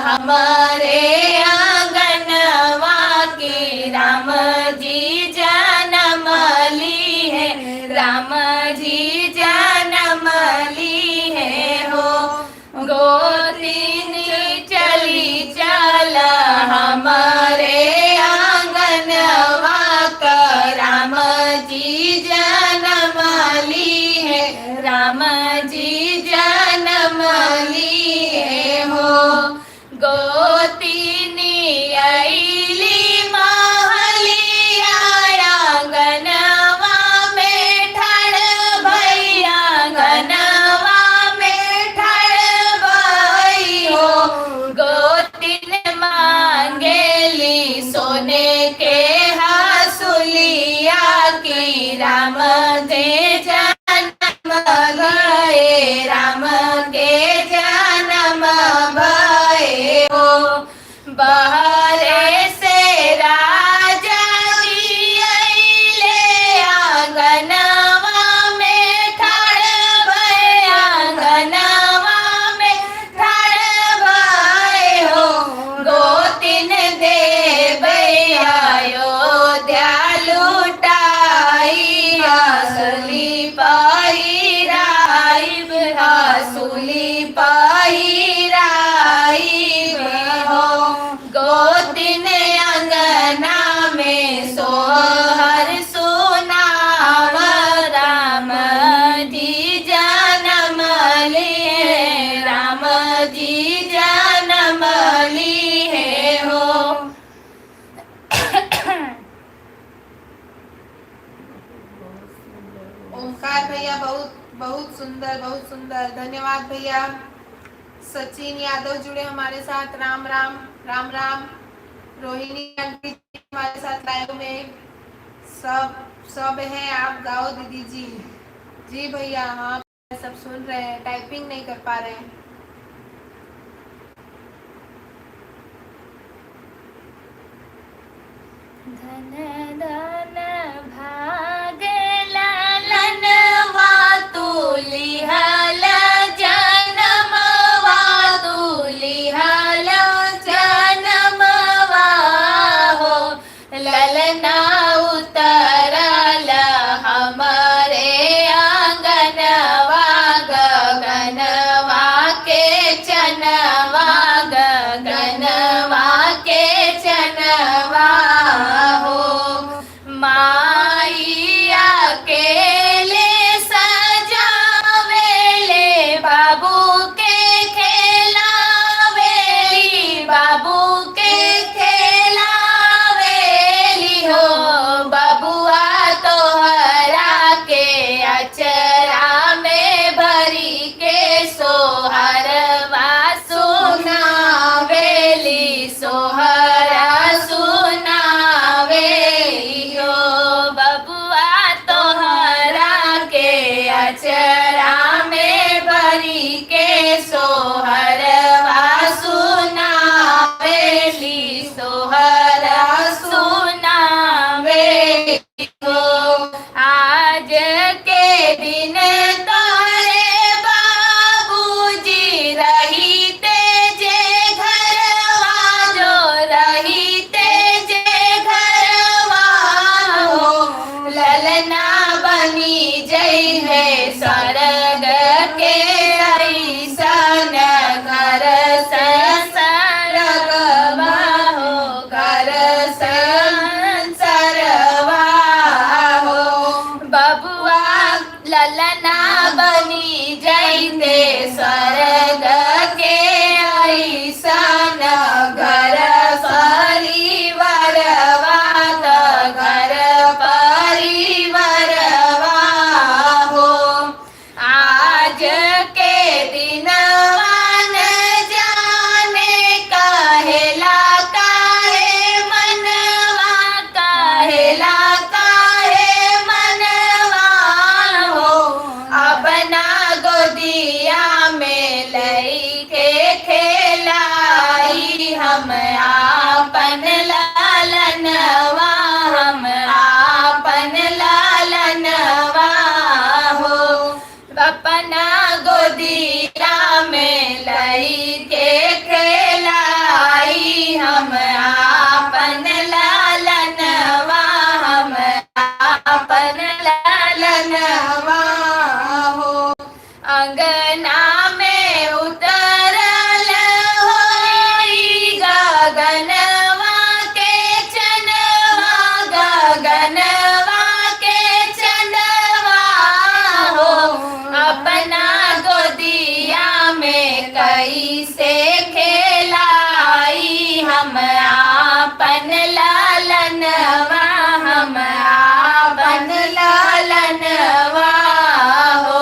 हमारे आंगनवा की, राम जी जन्म ली है, राम जी जन्म ली है हो। गोतिन चली चल हमारे आंगनवा का, राम जी जन्म ली है, राम जी जन्म ली है हो। गोतिनी अइली महलिया, आंगनवा में ठाड़ भई, आंगनवा में ठाड़ भई हो। गोतिन मांगेली सोने के हसुलिया की, राम दे जन्म गए, राम के जन्म भये हो। बहरे से राजा जी अइले, आंगनवा में ठाड़ भये, आंगनवा में ठाड़ भये हो। गोतिन देबै अयोध्या लुटाई, हसुली पहिराइब, हसुली पहिराइब हो। गोतिन अंगना में सोहर सुनाव, राम जी जन्म लिए, राम जी जन्म लिए हो। ओमकार भैया बहुत बहुत सुंदर, बहुत सुंदर, धन्यवाद भैया। सचिन यादव जुड़े हमारे साथ, राम राम राम राम। रोहिणी आंटी जी हमारे साथ लाइव में, सब हैं। आप गाओ दीदी जी। जी भैया, हाँ सब सुन रहे हैं, टाइपिंग नहीं कर पा रहे हैं। धन धन भाग लालनवा, तुलिहल जनमवा, तुलिहल जनमवा हो। ललना उतरल हमारे आंगनवा, गगनवा के चनवा, गगनवा के चनवा हो। माइया अकेले सजावेले, बाबू के खेलावेली, के सोहरवा सुनावेली सोहरा सुनावे हो। आज के दिन तोरे बाबूजी रहीते जे घरवा जो रहीते जे घरवा हो। ललना बनी जई है स्वर्ग के ऐसन घर संसरवा हो। घर संसरवा हो। बबुआ ललना बनी जईते स्वर्ग के ऐसन घर परिवारवा त घर परिवारवा हो। आज के दिनवा न जाने कहेला काहे मनवा कहेला काहे मनवा हो। अपना गोदिया में लईके खेलाई हम आपन लालनवा हम आपन लालनवा हो। अपना गोदिया में लईके खेलाई हम आपन लालनवा हम आपन लालनवा हो। अंगना में उतरल होई गगनवा के चनवा गगनवा के चनवा हो। अपना गोदिया में कैसे खेलाई हम आपन लालनवा हम आपन लालनवा हो।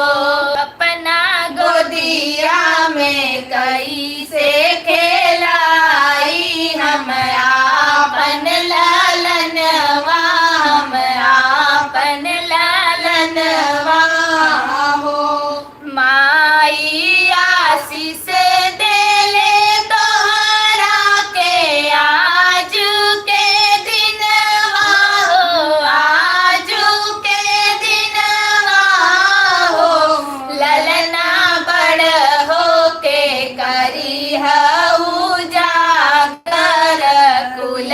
अपना गोदिया में कैसे खेलाई हम आपन लालनवा हम आपन लालनवा हो। माई आशीष देले तोहरा के आज के दिनवा हो। आज के दिनवा हो। ललना बड़ हो के करी हऊ जागर कुल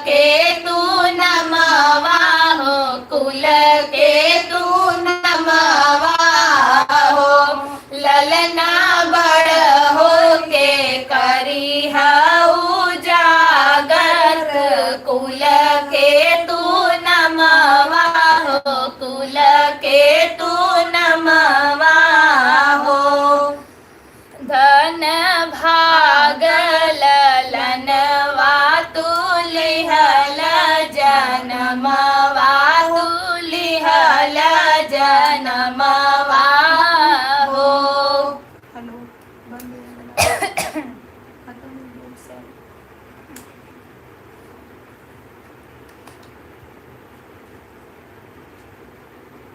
के तू नमवा हो। कुल के तू नमवा हो। ललना बड़ हो के करी हऊ जागत कुल के तू नमवा हो। कुल के तू नमवा हो। धन भाग ललनवा तू लिहल जनमवा तू लिहल जनमवा हो। हेलो बंद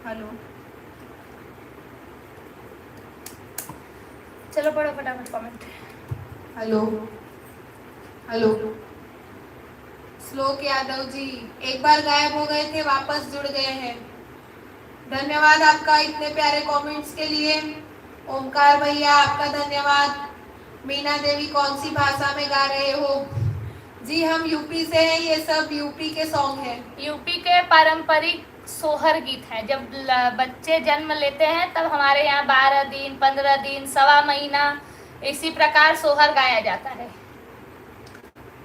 हेलो चलो पढ़ो फटाफट कमेंट। हेलो हेलो श्लोक यादव जी एक बार गायब हो गए थे, वापस जुड़ गए हैं। धन्यवाद आपका इतने प्यारे कमेंट्स के लिए। ओमकार भैया आपका धन्यवाद। मीना देवी कौन सी भाषा में गा रहे हो? जी हम यूपी से हैं, ये सब यूपी के सॉन्ग हैं। यूपी के पारंपरिक सोहर गीत है। जब बच्चे जन्म लेते हैं तब हमारे यहाँ 12 दिन 15 दिन सवा महीना इसी प्रकार सोहर गाया जाता है।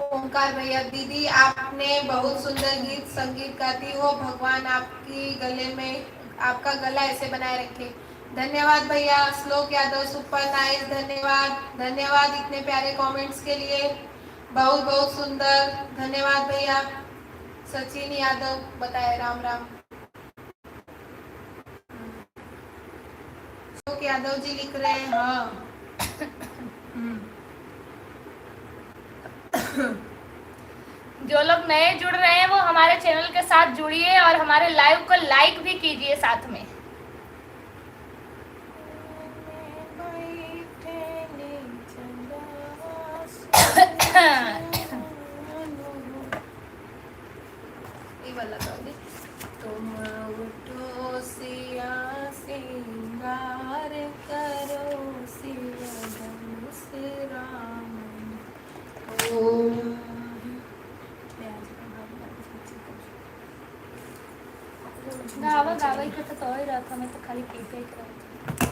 ओमकार भैया दीदी आपने बहुत सुंदर गीत संगीत गाती हो। भगवान आपकी गले में आपका गला ऐसे बनाए रखे। धन्यवाद भैया। श्लोक यादव सुपर नाइस। धन्यवाद धन्यवाद इतने प्यारे कमेंट्स के लिए। बहुत बहुत सुंदर। धन्यवाद भैया। सचिन यादव बताए राम राम। श्लोक यादव जी लिख रहे हैं हाँ। जो लोग नए जुड़ रहे हैं वो हमारे चैनल के साथ जुड़िए और हमारे लाइव को लाइक भी कीजिए साथ में। ये वाला गाओ दे। तुम उठो सिया सिंगार करो सिया धनुष राम गावा गावा ही तो ही रहता, मैं तो खाली पीते ही रहता।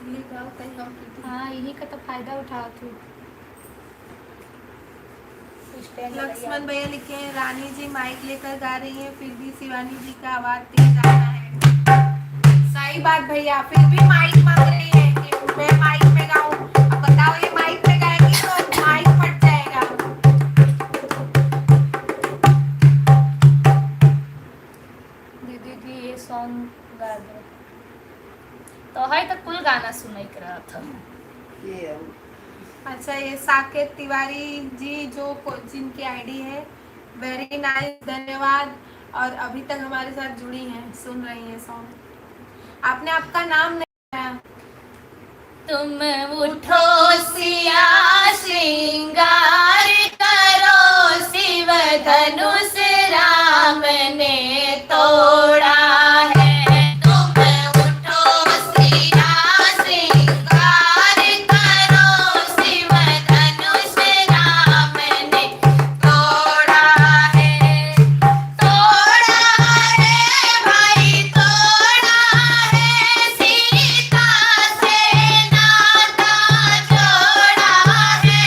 ये गाओ कहीं हम पीते। हाँ, इन्हीं का तो फायदा उठाओ तू। लक्ष्मण भैया लिखे हैं, रानी जी माइक लेकर गा रही हैं, फिर भी शिवानी जी का आवाज तेज आ रहा है। सही बात भैया, फिर भी माइक मांग रही है कि मैं माइक में गाऊं। अब बताओ, ये माइक में गाएगी तो माइक फट जाएगा। दीदी जी ये सॉन्ग गा दो तो है, तो कुल गाना सुनाई कर रहा था। अच्छा, ये साकेत तिवारी जी जिनकी आईडी है, वेरी नाइस, धन्यवाद। और अभी तक हमारे साथ जुड़ी हैं, सुन रही हैं सॉन्ग। आपने आपका नाम नहीं बताया। तुम उठो सिया श्रृंगार करो, शिव धनुष राम ने तोड़ा है। तुम उठो सिया श्रृंगार करो, शिव धनुष राम ने तोड़ा है। तोड़ा है भाई, तोड़ा है, सीता से नाता जोड़ा है।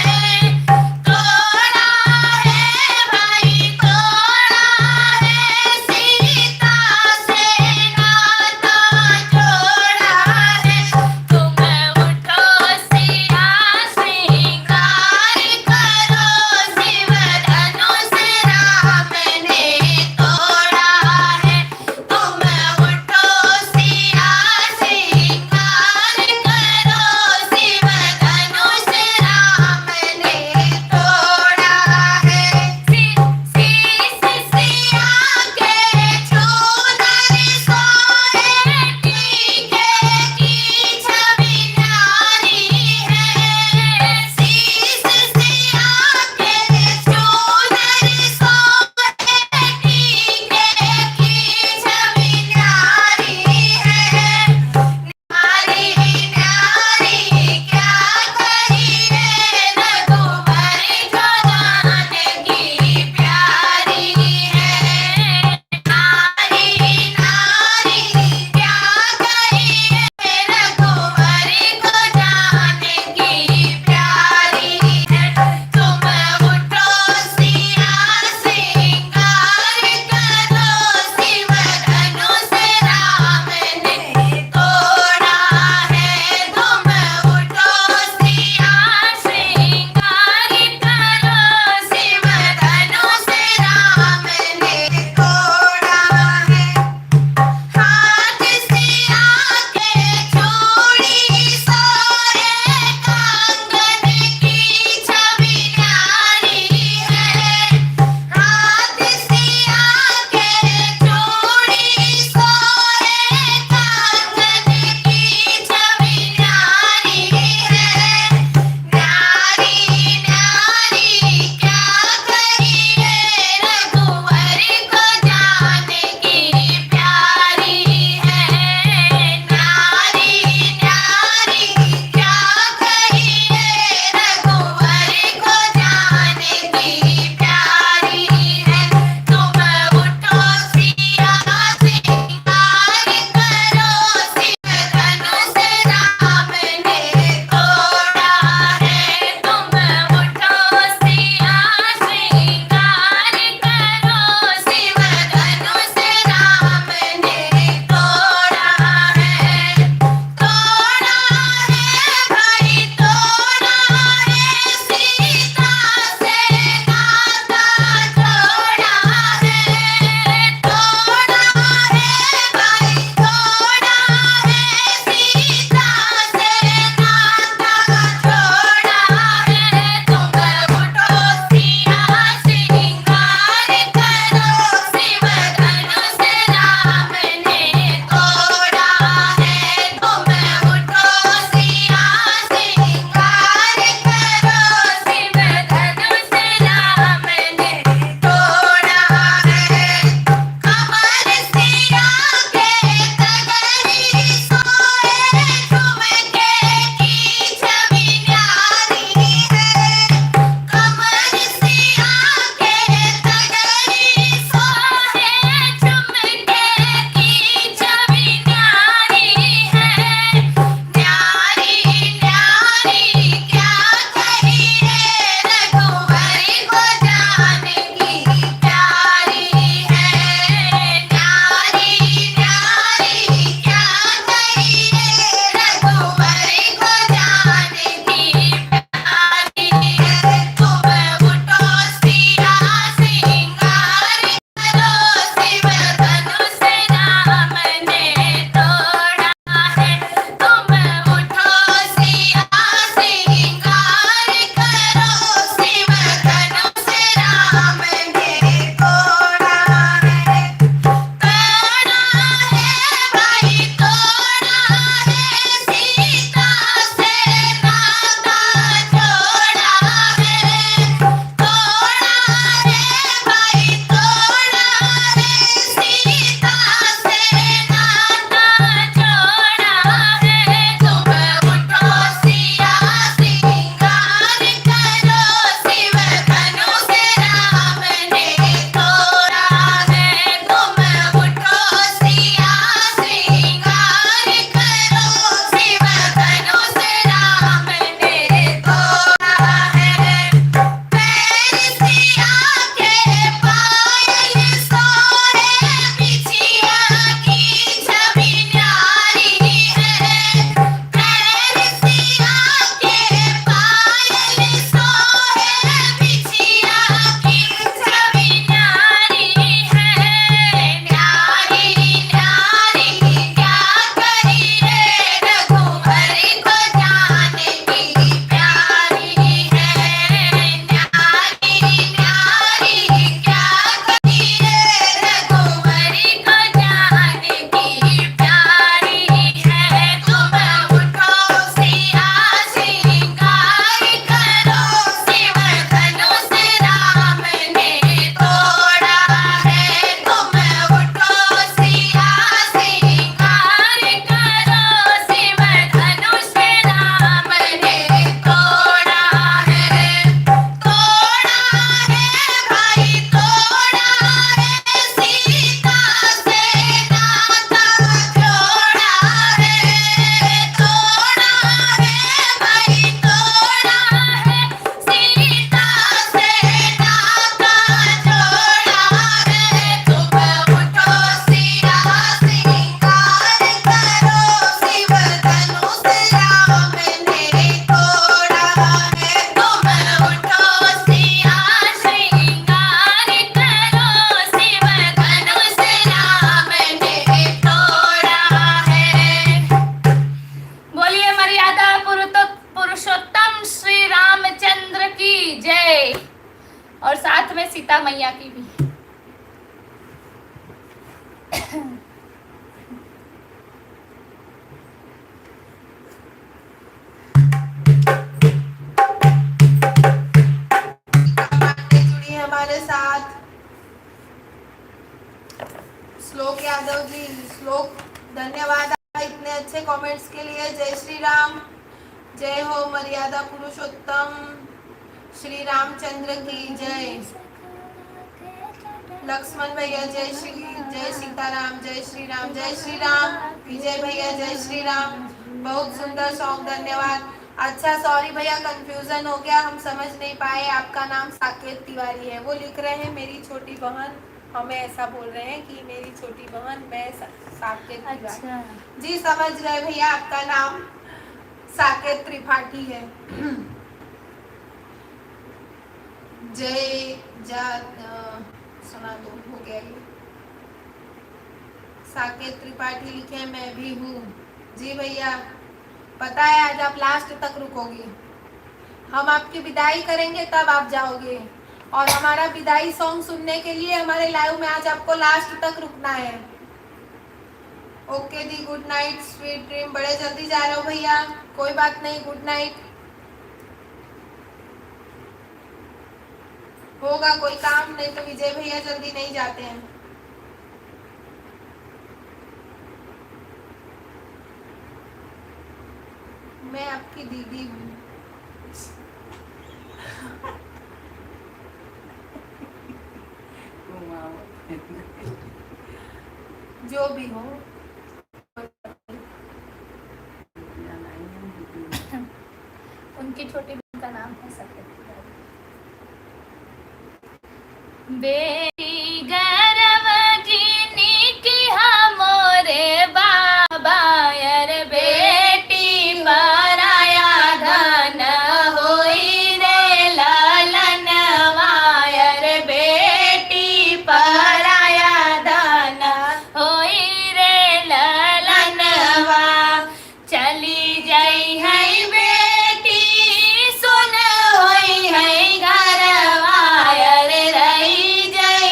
जुड़ी है हमारे साथ। श्लोक यादव जी, श्लोक धन्यवाद इतने अच्छे कमेंट्स के लिए। जय श्री राम, जय हो मर्यादा पुरुषोत्तम श्री रामचंद्र की जय। लक्ष्मण भैया जय सीताराम, जय श्री राम, जय श्री राम। विजय भैया जय श्री राम, बहुत सुंदर सॉन्ग, धन्यवाद। अच्छा सॉरी भैया, कंफ्यूजन हो गया, हम समझ नहीं पाए आपका नाम साकेत तिवारी है। वो लिख रहे हैं मेरी छोटी बहन, हमें ऐसा बोल रहे हैं कि मेरी छोटी बहन, मैं साकेत तिवारी। अच्छा जी समझ गए भैया, आपका नाम साकेत त्रिपाठी है। जय सुना दो, हो गया ये। साकेत त्रिपाठी लिखे मैं भी हूँ। जी भैया, पता है आज आप लास्ट तक रुकोगे, हम आपकी विदाई करेंगे तब आप जाओगे, और हमारा विदाई सॉन्ग सुनने के लिए हमारे लाइव में आज आपको लास्ट तक रुकना है। ओके दी, गुड नाइट, स्वीट ड्रीम। बड़े जल्दी जा रहे हो भैया, कोई बात नहीं, गुड नाइट। होगा कोई काम, नहीं तो विजय भैया जल्दी नहीं जाते हैं। मैं आपकी दीदी हूँ। जो भी हो, उनकी छोटी बहन का नाम है साकेत तिवारी। बेटी गरव जीनी की हमोरे बाबा यार, बेटी पराया धन होई रे लालन वायर, बेटी पराया धन होई रे लालन वा। चली जाई है बेटी सुन होई है घर वायर, रही जाई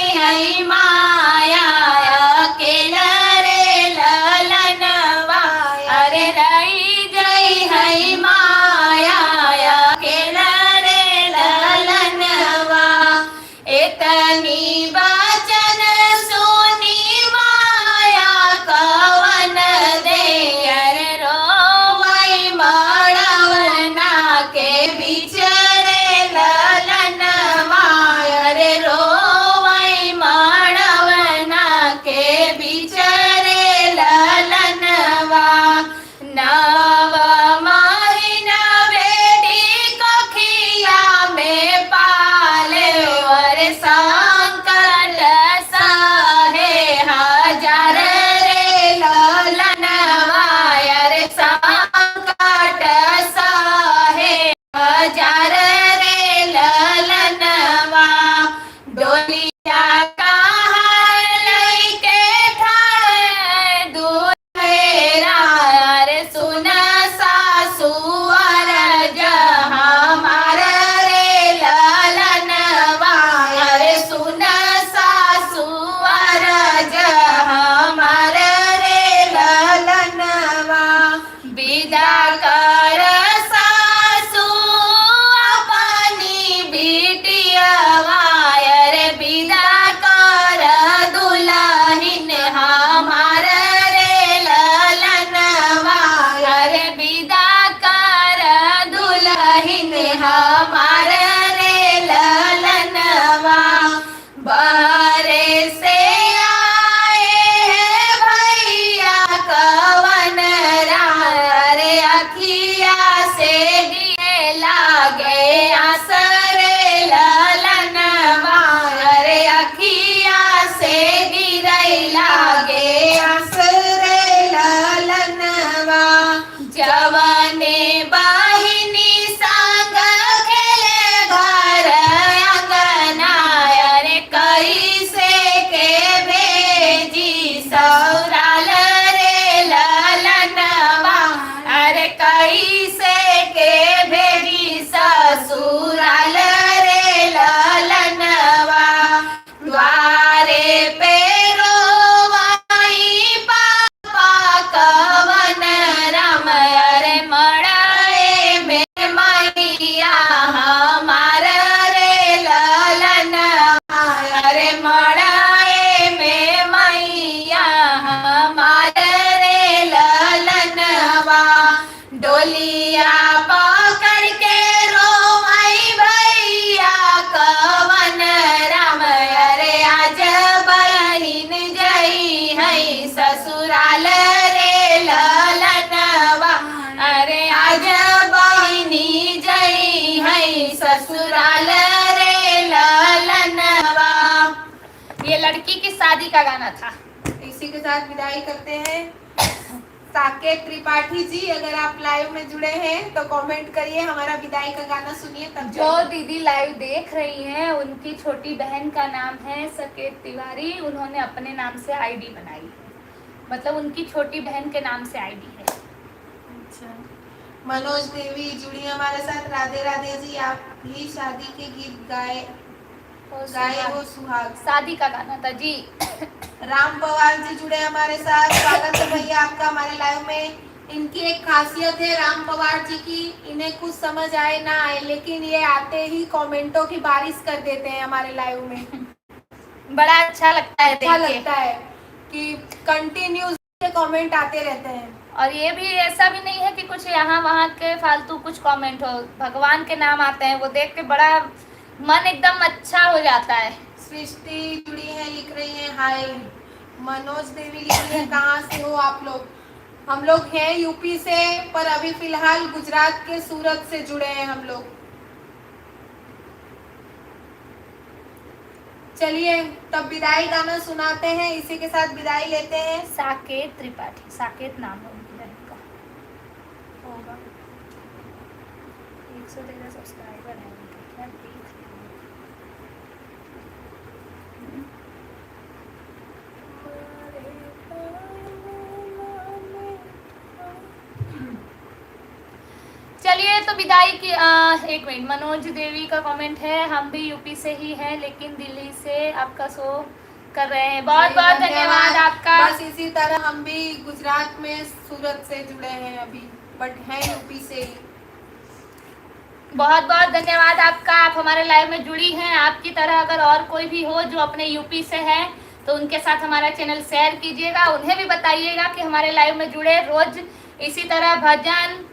ससुराल रे ललनवा, अरे आज बहिनी जई है ससुराल रे ललनवा। ये लड़की की शादी का गाना था। इसी के साथ विदाई करते हैं। साकेत त्रिपाठी जी, अगर आप लाइव में जुड़े हैं तो कमेंट करिए, हमारा विदाई का गाना सुनिए तब। जो दीदी लाइव देख रही हैं उनकी छोटी बहन का नाम है साकेत तिवारी, उन्होंने अपने नाम से आईडी बनाई है, मतलब उनकी छोटी बहन के नाम से आईडी है। अच्छा, मनोज देवी जुड़ी हमारे साथ। राधे राधे जी, आप भी शादी के गीत गाए वो सुहाग, शादी का गाना था जी। राम पवार जी जुड़े हमारे साथ। स्वागत है भैया आपका हमारे लाइव में। इनकी एक खासियत है राम पवार जी की, इन्हें कुछ समझ आए ना आए लेकिन ये आते ही कमेंटों की बारिश कर देते हैं हमारे लाइव में। बड़ा अच्छा लगता है, अच्छा लगता है कि कंटिन्यूस कमेंट आते रहते हैं। और ये भी ऐसा भी नहीं है कि कुछ यहाँ वहाँ के फालतू कुछ कमेंट हो, भगवान के नाम आते हैं, वो देख के बड़ा मन एकदम अच्छा हो जाता है। सृष्टि जुड़ी है, लिख रही है हाय। मनोज देवी लिख रही है कहाँ से हो आप लोग? हम लोग हैं यूपी से, पर अभी फिलहाल गुजरात के सूरत से जुड़े हैं हम लोग। चलिए तब विदाई गाना सुनाते हैं, इसी के साथ विदाई लेते हैं। साकेत त्रिपाठी, साकेत नाम है उनकी बहन का। होगा 113 सब्सक्राइबर है उनके, क्या देख रहे हैं। चलिए तो विदाई की एक मिनट, मनोज देवी का कमेंट है, हम भी यूपी से ही हैं लेकिन दिल्ली से आपका शो कर रहे हैं। बहुत बहुत धन्यवाद आपका। बस इसी तरह हम भी गुजरात में सूरत से जुड़े हैं अभी, बट हैं यूपी से ही। बहुत बहुत धन्यवाद आपका, आप हमारे लाइव में जुड़ी हैं। आपकी तरह अगर और कोई भी हो जो अपने यूपी से है तो उनके साथ हमारा चैनल शेयर कीजिएगा, उन्हें भी बताइएगा कि हमारे लाइव में जुड़े। रोज इसी तरह भजन,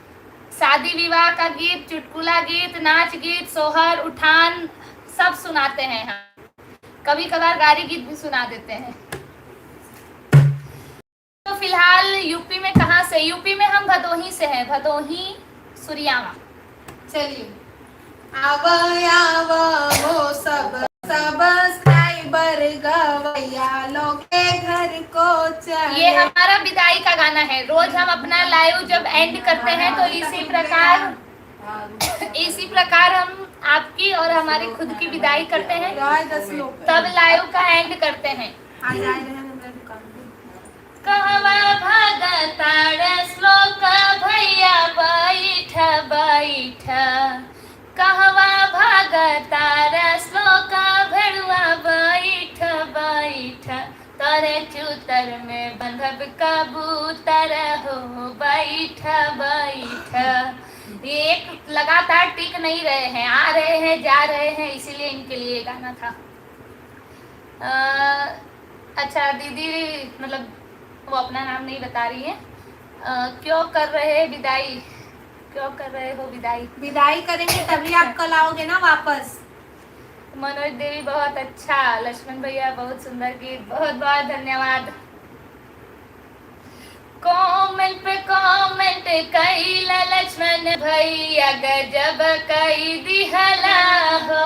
शादी विवाह का गीत, चुटकुला गीत, नाच गीत, सोहर, उठान सब सुनाते हैं हम, कभी कभार गारी गीत भी सुना देते हैं। तो फिलहाल यूपी में कहाँ से? यूपी में हम भदोही से हैं, भदोही सुरियावा। चलिए आव आव हो सब सब्सक्राइबर गवैया लोग के घर को चले। ये हमारा विदाई का गाना है। रोज हम अपना लाइव जब एंड करते हैं तो इसी प्रकार हम आपकी और हमारी खुद की विदाई करते हैं, 10 लोग तब लाइव का एंड करते हैं। आ जाए रहे हमरा दुकान पे। कहवा भगताड़ श्लोक भैया बैठ बैठ, कहवा भगताड़ श्लोक भेड़ुआ बैठ बैठ, तारे चूतर में बंधब कबूतर हो बैठ बैठ। ये एक लगातार टिक नहीं रहे हैं, आ रहे हैं जा रहे हैं, इसीलिए इनके लिए गाना था। अच्छा दीदी, मतलब वो अपना नाम नहीं बता रही है। क्यों कर रहे विदाई, क्यों कर रहे हो विदाई? विदाई करेंगे तभी आप कल आओगे ना वापस। मनोज देवी बहुत अच्छा, लक्ष्मण भैया बहुत सुंदर गीत, बहुत बहुत धन्यवाद। कमेंट पे कमेंट कैला लक्ष्मण भैया गजब कई दिहला हो,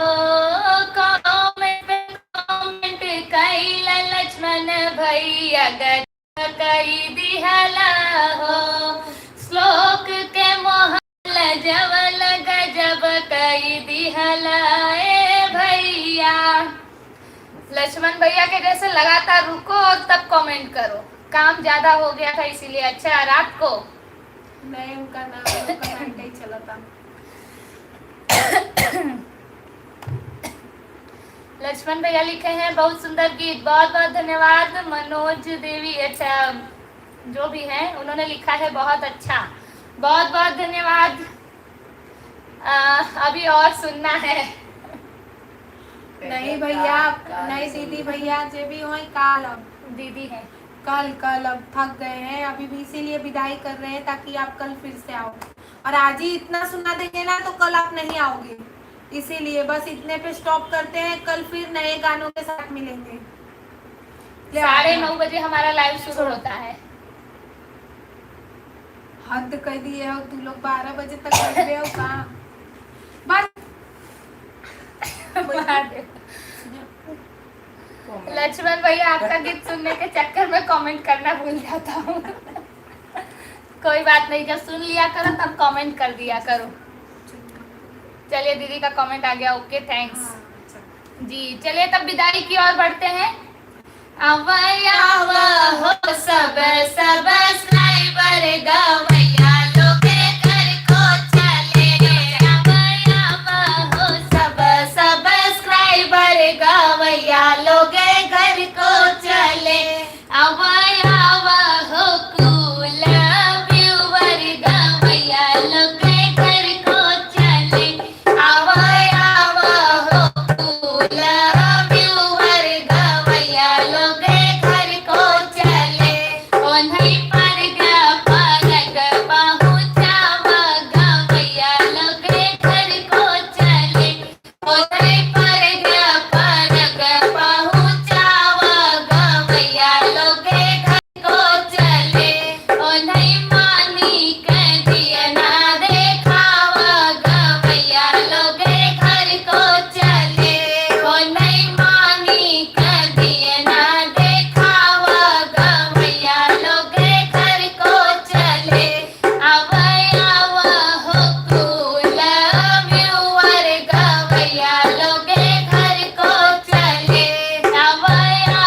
कमेंट पे कमेंट कैला लक्ष्मण भैया गजब कई दिहला हो, श्लोक के मोहल जवल गजब कई दिहला ए भैया। लक्ष्मण भैया के जैसे लगातार रुको और तब कमेंट करो, काम ज्यादा हो गया था इसीलिए। अच्छा रात को नहीं, उनका नाम ही चला था। लक्ष्मण भैया लिखे हैं बहुत सुंदर गीत, बहुत बहुत धन्यवाद। मनोज देवी, अच्छा जो भी है उन्होंने लिखा है बहुत अच्छा, बहुत बहुत धन्यवाद। अभी और सुनना है? नहीं भैया, नहीं दीदी भैया जे भी हो काल, अब दीदी है कल अब थक गए हैं अभी भी, इसीलिए विदाई कर रहे हैं ताकि आप कल फिर से आओ। और आज ही इतना सुना देंगे ना तो कल आप नहीं आओगे, इसीलिए बस इतने पे स्टॉप करते हैं। कल फिर नए गानों के साथ मिलेंगे। 9:30 बजे हमारा लाइव शुरू होता है। हद कर दिए हो तू लोग, 12 बजे तक बैठ रहे हो कहाँ? बस लक्ष्मण भैया आपका गीत सुनने के चक्कर में कमेंट करना भूल जाता हूँ। कोई बात नहीं, जब सुन लिया करो तब कमेंट कर दिया करो। चलिए दीदी का कमेंट आ गया, ओके थैंक्स जी। चलिए तब विदाई की ओर बढ़ते हैं। अवया हो सब सब्सक्राइबर गवैया लोगे घर को चले। अवया हो सब सब्सक्राइबर गवैया लोगे घर को चले। अवया हो कूल व्यूवर गवैया लोगे घर को चले। अवया हो कूल व्यूवर गवैया लोगे घर को चले। ओन्हई पर परग पहुँचावा गवैया लोगे घर को चले। ओन्हई पर परग पहुँचावा गवैया लोगे घर को चले। ओन्हई मानी के दिया ना देखावा गवैया लोगे घर को चले। ओन्हई मानी के दिया ना देखावा गवैया लोगे घर को चले। अवया हो कूल व्यूवर गवैया लोगे घर को चले। अवया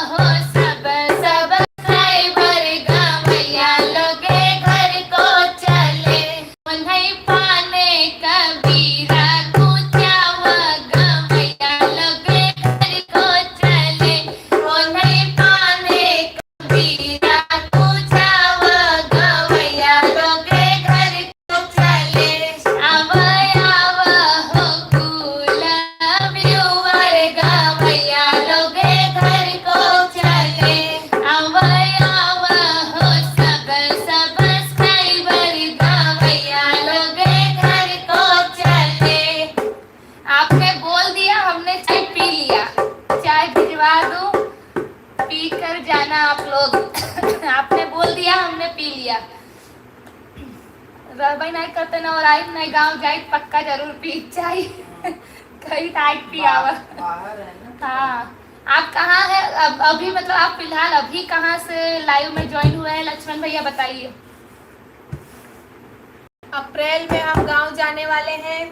हो सब सब्सक्राइबर गवैया लोगे घर को चले। ओन्हई पाने कबीरा कुचावा गवैया लोगे घर को चले। ओन्हई पाने कबीरा कुचावा गवैया लोगे घर को चले। अवया हो कूल व्यूवर गवैया लोगे घर को चले। अवया हो सब सब्सक्राइबर गवैया लोगे घर को चले। आपने बोल दिया, हमने चाय पी लिया। चाय भिजवा दूं, पी कर जाना आप लोग। आपने बोल दिया, हमने पी लिया। रहबई नहीं करते न और आई नहीं गांव जाई पक्का जरूर पी चाय। कहीं टाइट पियावा। बाहर है ना। हाँ, आप कहाँ है अभी, मतलब आप फिलहाल अभी कहाँ से लाइव में ज्वाइन हुए हैं लक्ष्मण भैया बताइए। अप्रैल में हम गांव जाने वाले हैं।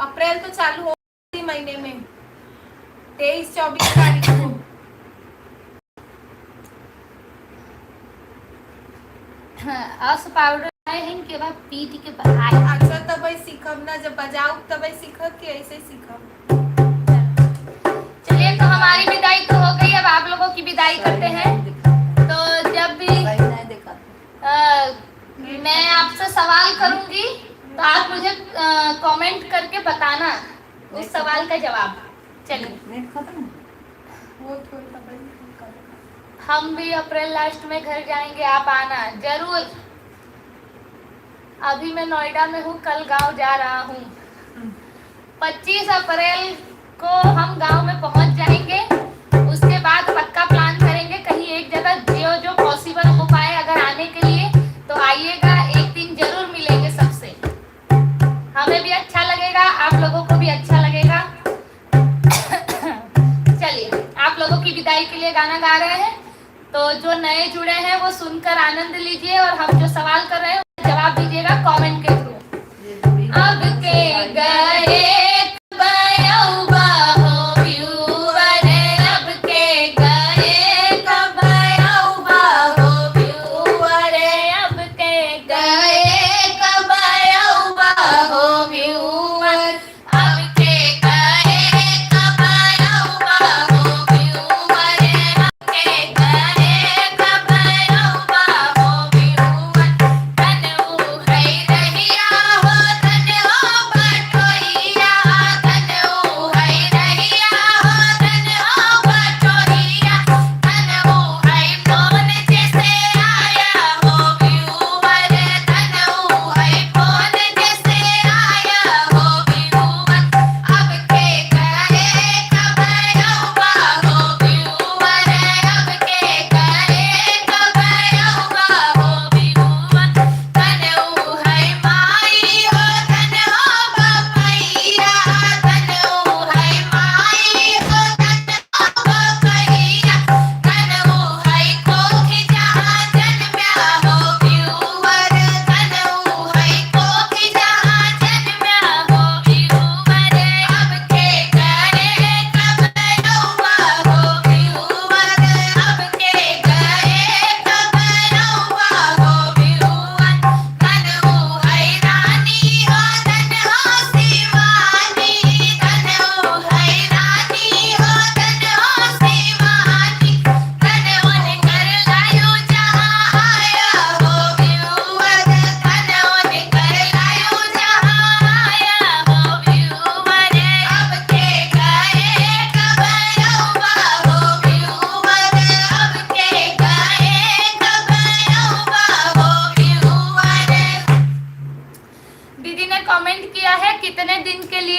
अप्रैल तो चालू हो इसी महीने में 23-24 तारीख को। अस पाउडर आए हैं के बाद पीट के बहाए। अच्छा तब सीखब ना, जब बजाऊ तब सीखब कि ऐसे सीखब। चलिए तो हमारी विदाई तो हो गई, अब आप लोगों की विदाई करते हैं। तो जब भी मैं आपसे सवाल करूंगी तो आप मुझे कमेंट करके बताना उस सवाल का जवाब। चलिए वो थोड़ा हम भी अप्रैल लास्ट में घर जाएंगे, आप आना जरूर। अभी मैं नोएडा में हूँ, कल गांव जा रहा हूँ। 25 अप्रैल को हम गांव में पहुंच जाएंगे। उसके बाद पक्का प्लान करेंगे कहीं एक जगह जो पॉसिबल हो पाए अगर आने के लिए, तो आइएगा। एक दिन जरूर मिलेंगे सबसे, हमें भी अच्छा लगेगा, आप लोगों को भी अच्छा लगेगा। चलिए आप लोगों की विदाई के लिए गाना गा रहे हैं, तो जो नए जुड़े हैं वो सुनकर आनंद लीजिए और हम जो सवाल कर रहे हैं जवाब दीजिएगा कमेंट के थ्रू। अब के गए कबयौबा हो व्यूवर, अब के गए कबयौबा हो व्यूवर, अब के गए कबयौबा हो व्यूवर, अब के गए कबयौबा हो व्यूवर, अब के गए कबयौबा हो व्यूवर। धन है रहिया हो, धन हो बटोहिया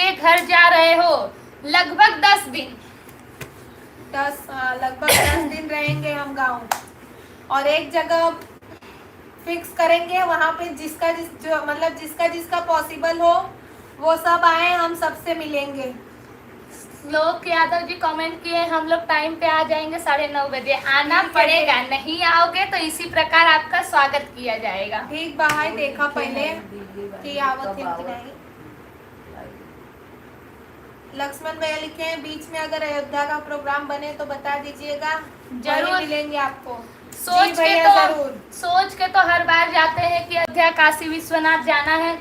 लिए घर जा रहे हो? लगभग 10 दिन। लगभग 10 दिन रहेंगे हम गाँव, और एक जगह फिक्स करेंगे, वहाँ पे जिसका जिसका पॉसिबल हो वो सब आए, हम सबसे मिलेंगे। श्लोक यादव जी कमेंट किए हम लोग टाइम पे आ जाएंगे 9:30 बजे। आना ठीक है, पड़ेगा, नहीं आओगे तो इसी प्रकार आपका स्वागत किया जाएगा। ठीक बाहर देखा पहले कि आवत है कि नहीं। लक्ष्मण भैया लिखे हैं बीच में अगर अयोध्या का प्रोग्राम बने तो बता दीजिएगा, जरूर वहीं मिलेंगे आपको। सोच जी के भैया, तो जरूर। सोच के तो हर बार जाते हैं कि अयोध्या काशी विश्वनाथ जाना है,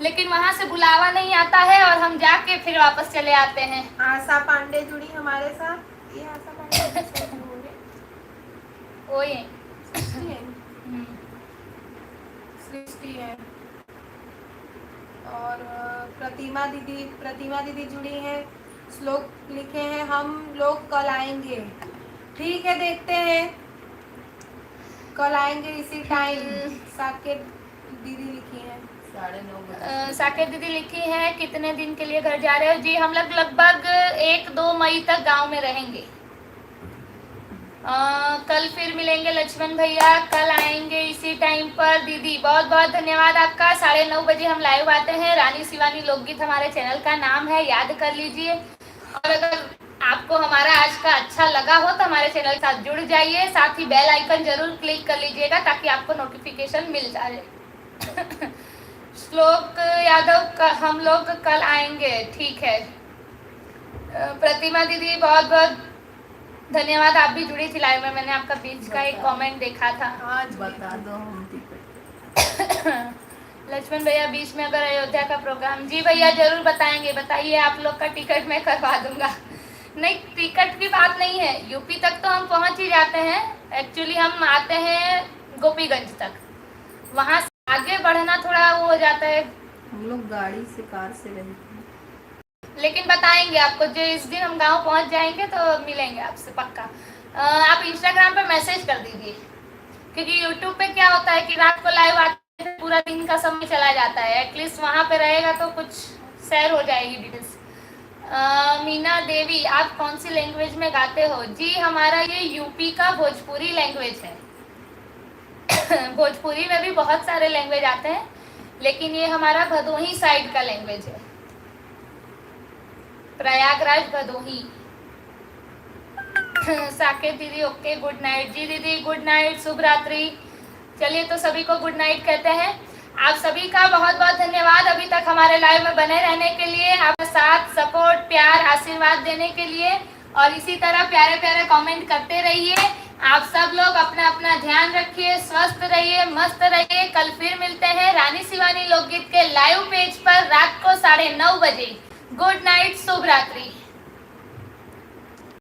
लेकिन वहां से बुलावा नहीं आता है और हम जाके फिर वापस चले आते हैं। आशा पांडे जुड़ी हमारे साथ। ये आशा पांडे ओ ये सृष्टि है, सृष्टि है। और प्रतिमा दीदी जुड़ी हैं। श्लोक लिखे हैं हम लोग कल आएंगे। ठीक है, देखते हैं कल आएंगे इसी टाइम। साकेत दीदी लिखी है 9:30 बजे। साकेत दीदी लिखी है कितने दिन के लिए घर जा रहे हो? जी हम लोग लगभग 1-2 मई तक गांव में रहेंगे। कल फिर मिलेंगे लक्ष्मण भैया, कल आएंगे इसी टाइम पर। दीदी बहुत बहुत धन्यवाद आपका। 9:30 बजे हम लाइव आते हैं। रानी शिवानी लोकगीत हमारे चैनल का नाम है, याद कर लीजिए। और अगर आपको हमारा आज का अच्छा लगा हो तो हमारे चैनल के साथ जुड़ जाइए, साथ ही बेल आइकन जरूर क्लिक कर लीजिएगा ताकि आपको नोटिफिकेशन मिल जाए। श्लोक यादव हम लोग कल आएंगे, ठीक है। प्रतिमा दीदी बहुत बहुत धन्यवाद, आप भी जुड़ी थी लाइव में, मैंने आपका बीच का एक कमेंट देखा था। आज बता दो हम लक्ष्मण भैया बीच में अगर अयोध्या का प्रोग्राम, जी भैया जरूर बताएंगे। बताइए, आप लोग का टिकट मैं करवा दूंगा। नहीं, टिकट की बात नहीं है, यूपी तक तो हम पहुंच ही जाते हैं। एक्चुअली हम आते हैं गोपीगंज तक, वहां से आगे बढ़ना थोड़ा वो हो जाता है। हम लोग गाड़ी से, कार से रहते हैं। लेकिन बताएंगे आपको, जो इस दिन हम गांव पहुंच जाएंगे तो मिलेंगे आपसे पक्का। आप इंस्टाग्राम पे मैसेज कर दीजिए, क्योंकि यूट्यूब पे क्या होता है कि रात को लाइव आते हैं, पूरा दिन का समय चला जाता है। एटलीस्ट वहां पे रहेगा तो कुछ शेयर हो जाएगी डिटेल्स। मीना देवी, आप कौन सी लैंग्वेज में गाते हो? जी हमारा ये यूपी का भोजपुरी लैंग्वेज है। भोजपुरी में भी बहुत सारे लैंग्वेज आते हैं, लेकिन ये हमारा भदोही साइड का लैंग्वेज है, प्रयागराज भदोही। साकेत दीदी ओके, गुड नाइट। जी दीदी गुड नाइट, शुभ रात्रि। चलिए तो सभी को गुड नाइट कहते हैं। आप सभी का बहुत बहुत धन्यवाद अभी तक हमारे लाइव में बने रहने के लिए, आपका साथ, सपोर्ट, प्यार, आशीर्वाद देने के लिए, और इसी तरह प्यारे प्यारे कमेंट करते रहिए। आप सब लोग अपना अपना ध्यान रखिए, स्वस्थ रहिए, मस्त रहिए। कल फिर मिलते हैं रानी शिवानी लोकगीत के लाइव पेज पर रात को 9:30 बजे। गुड नाइट, शुभ रात्रि।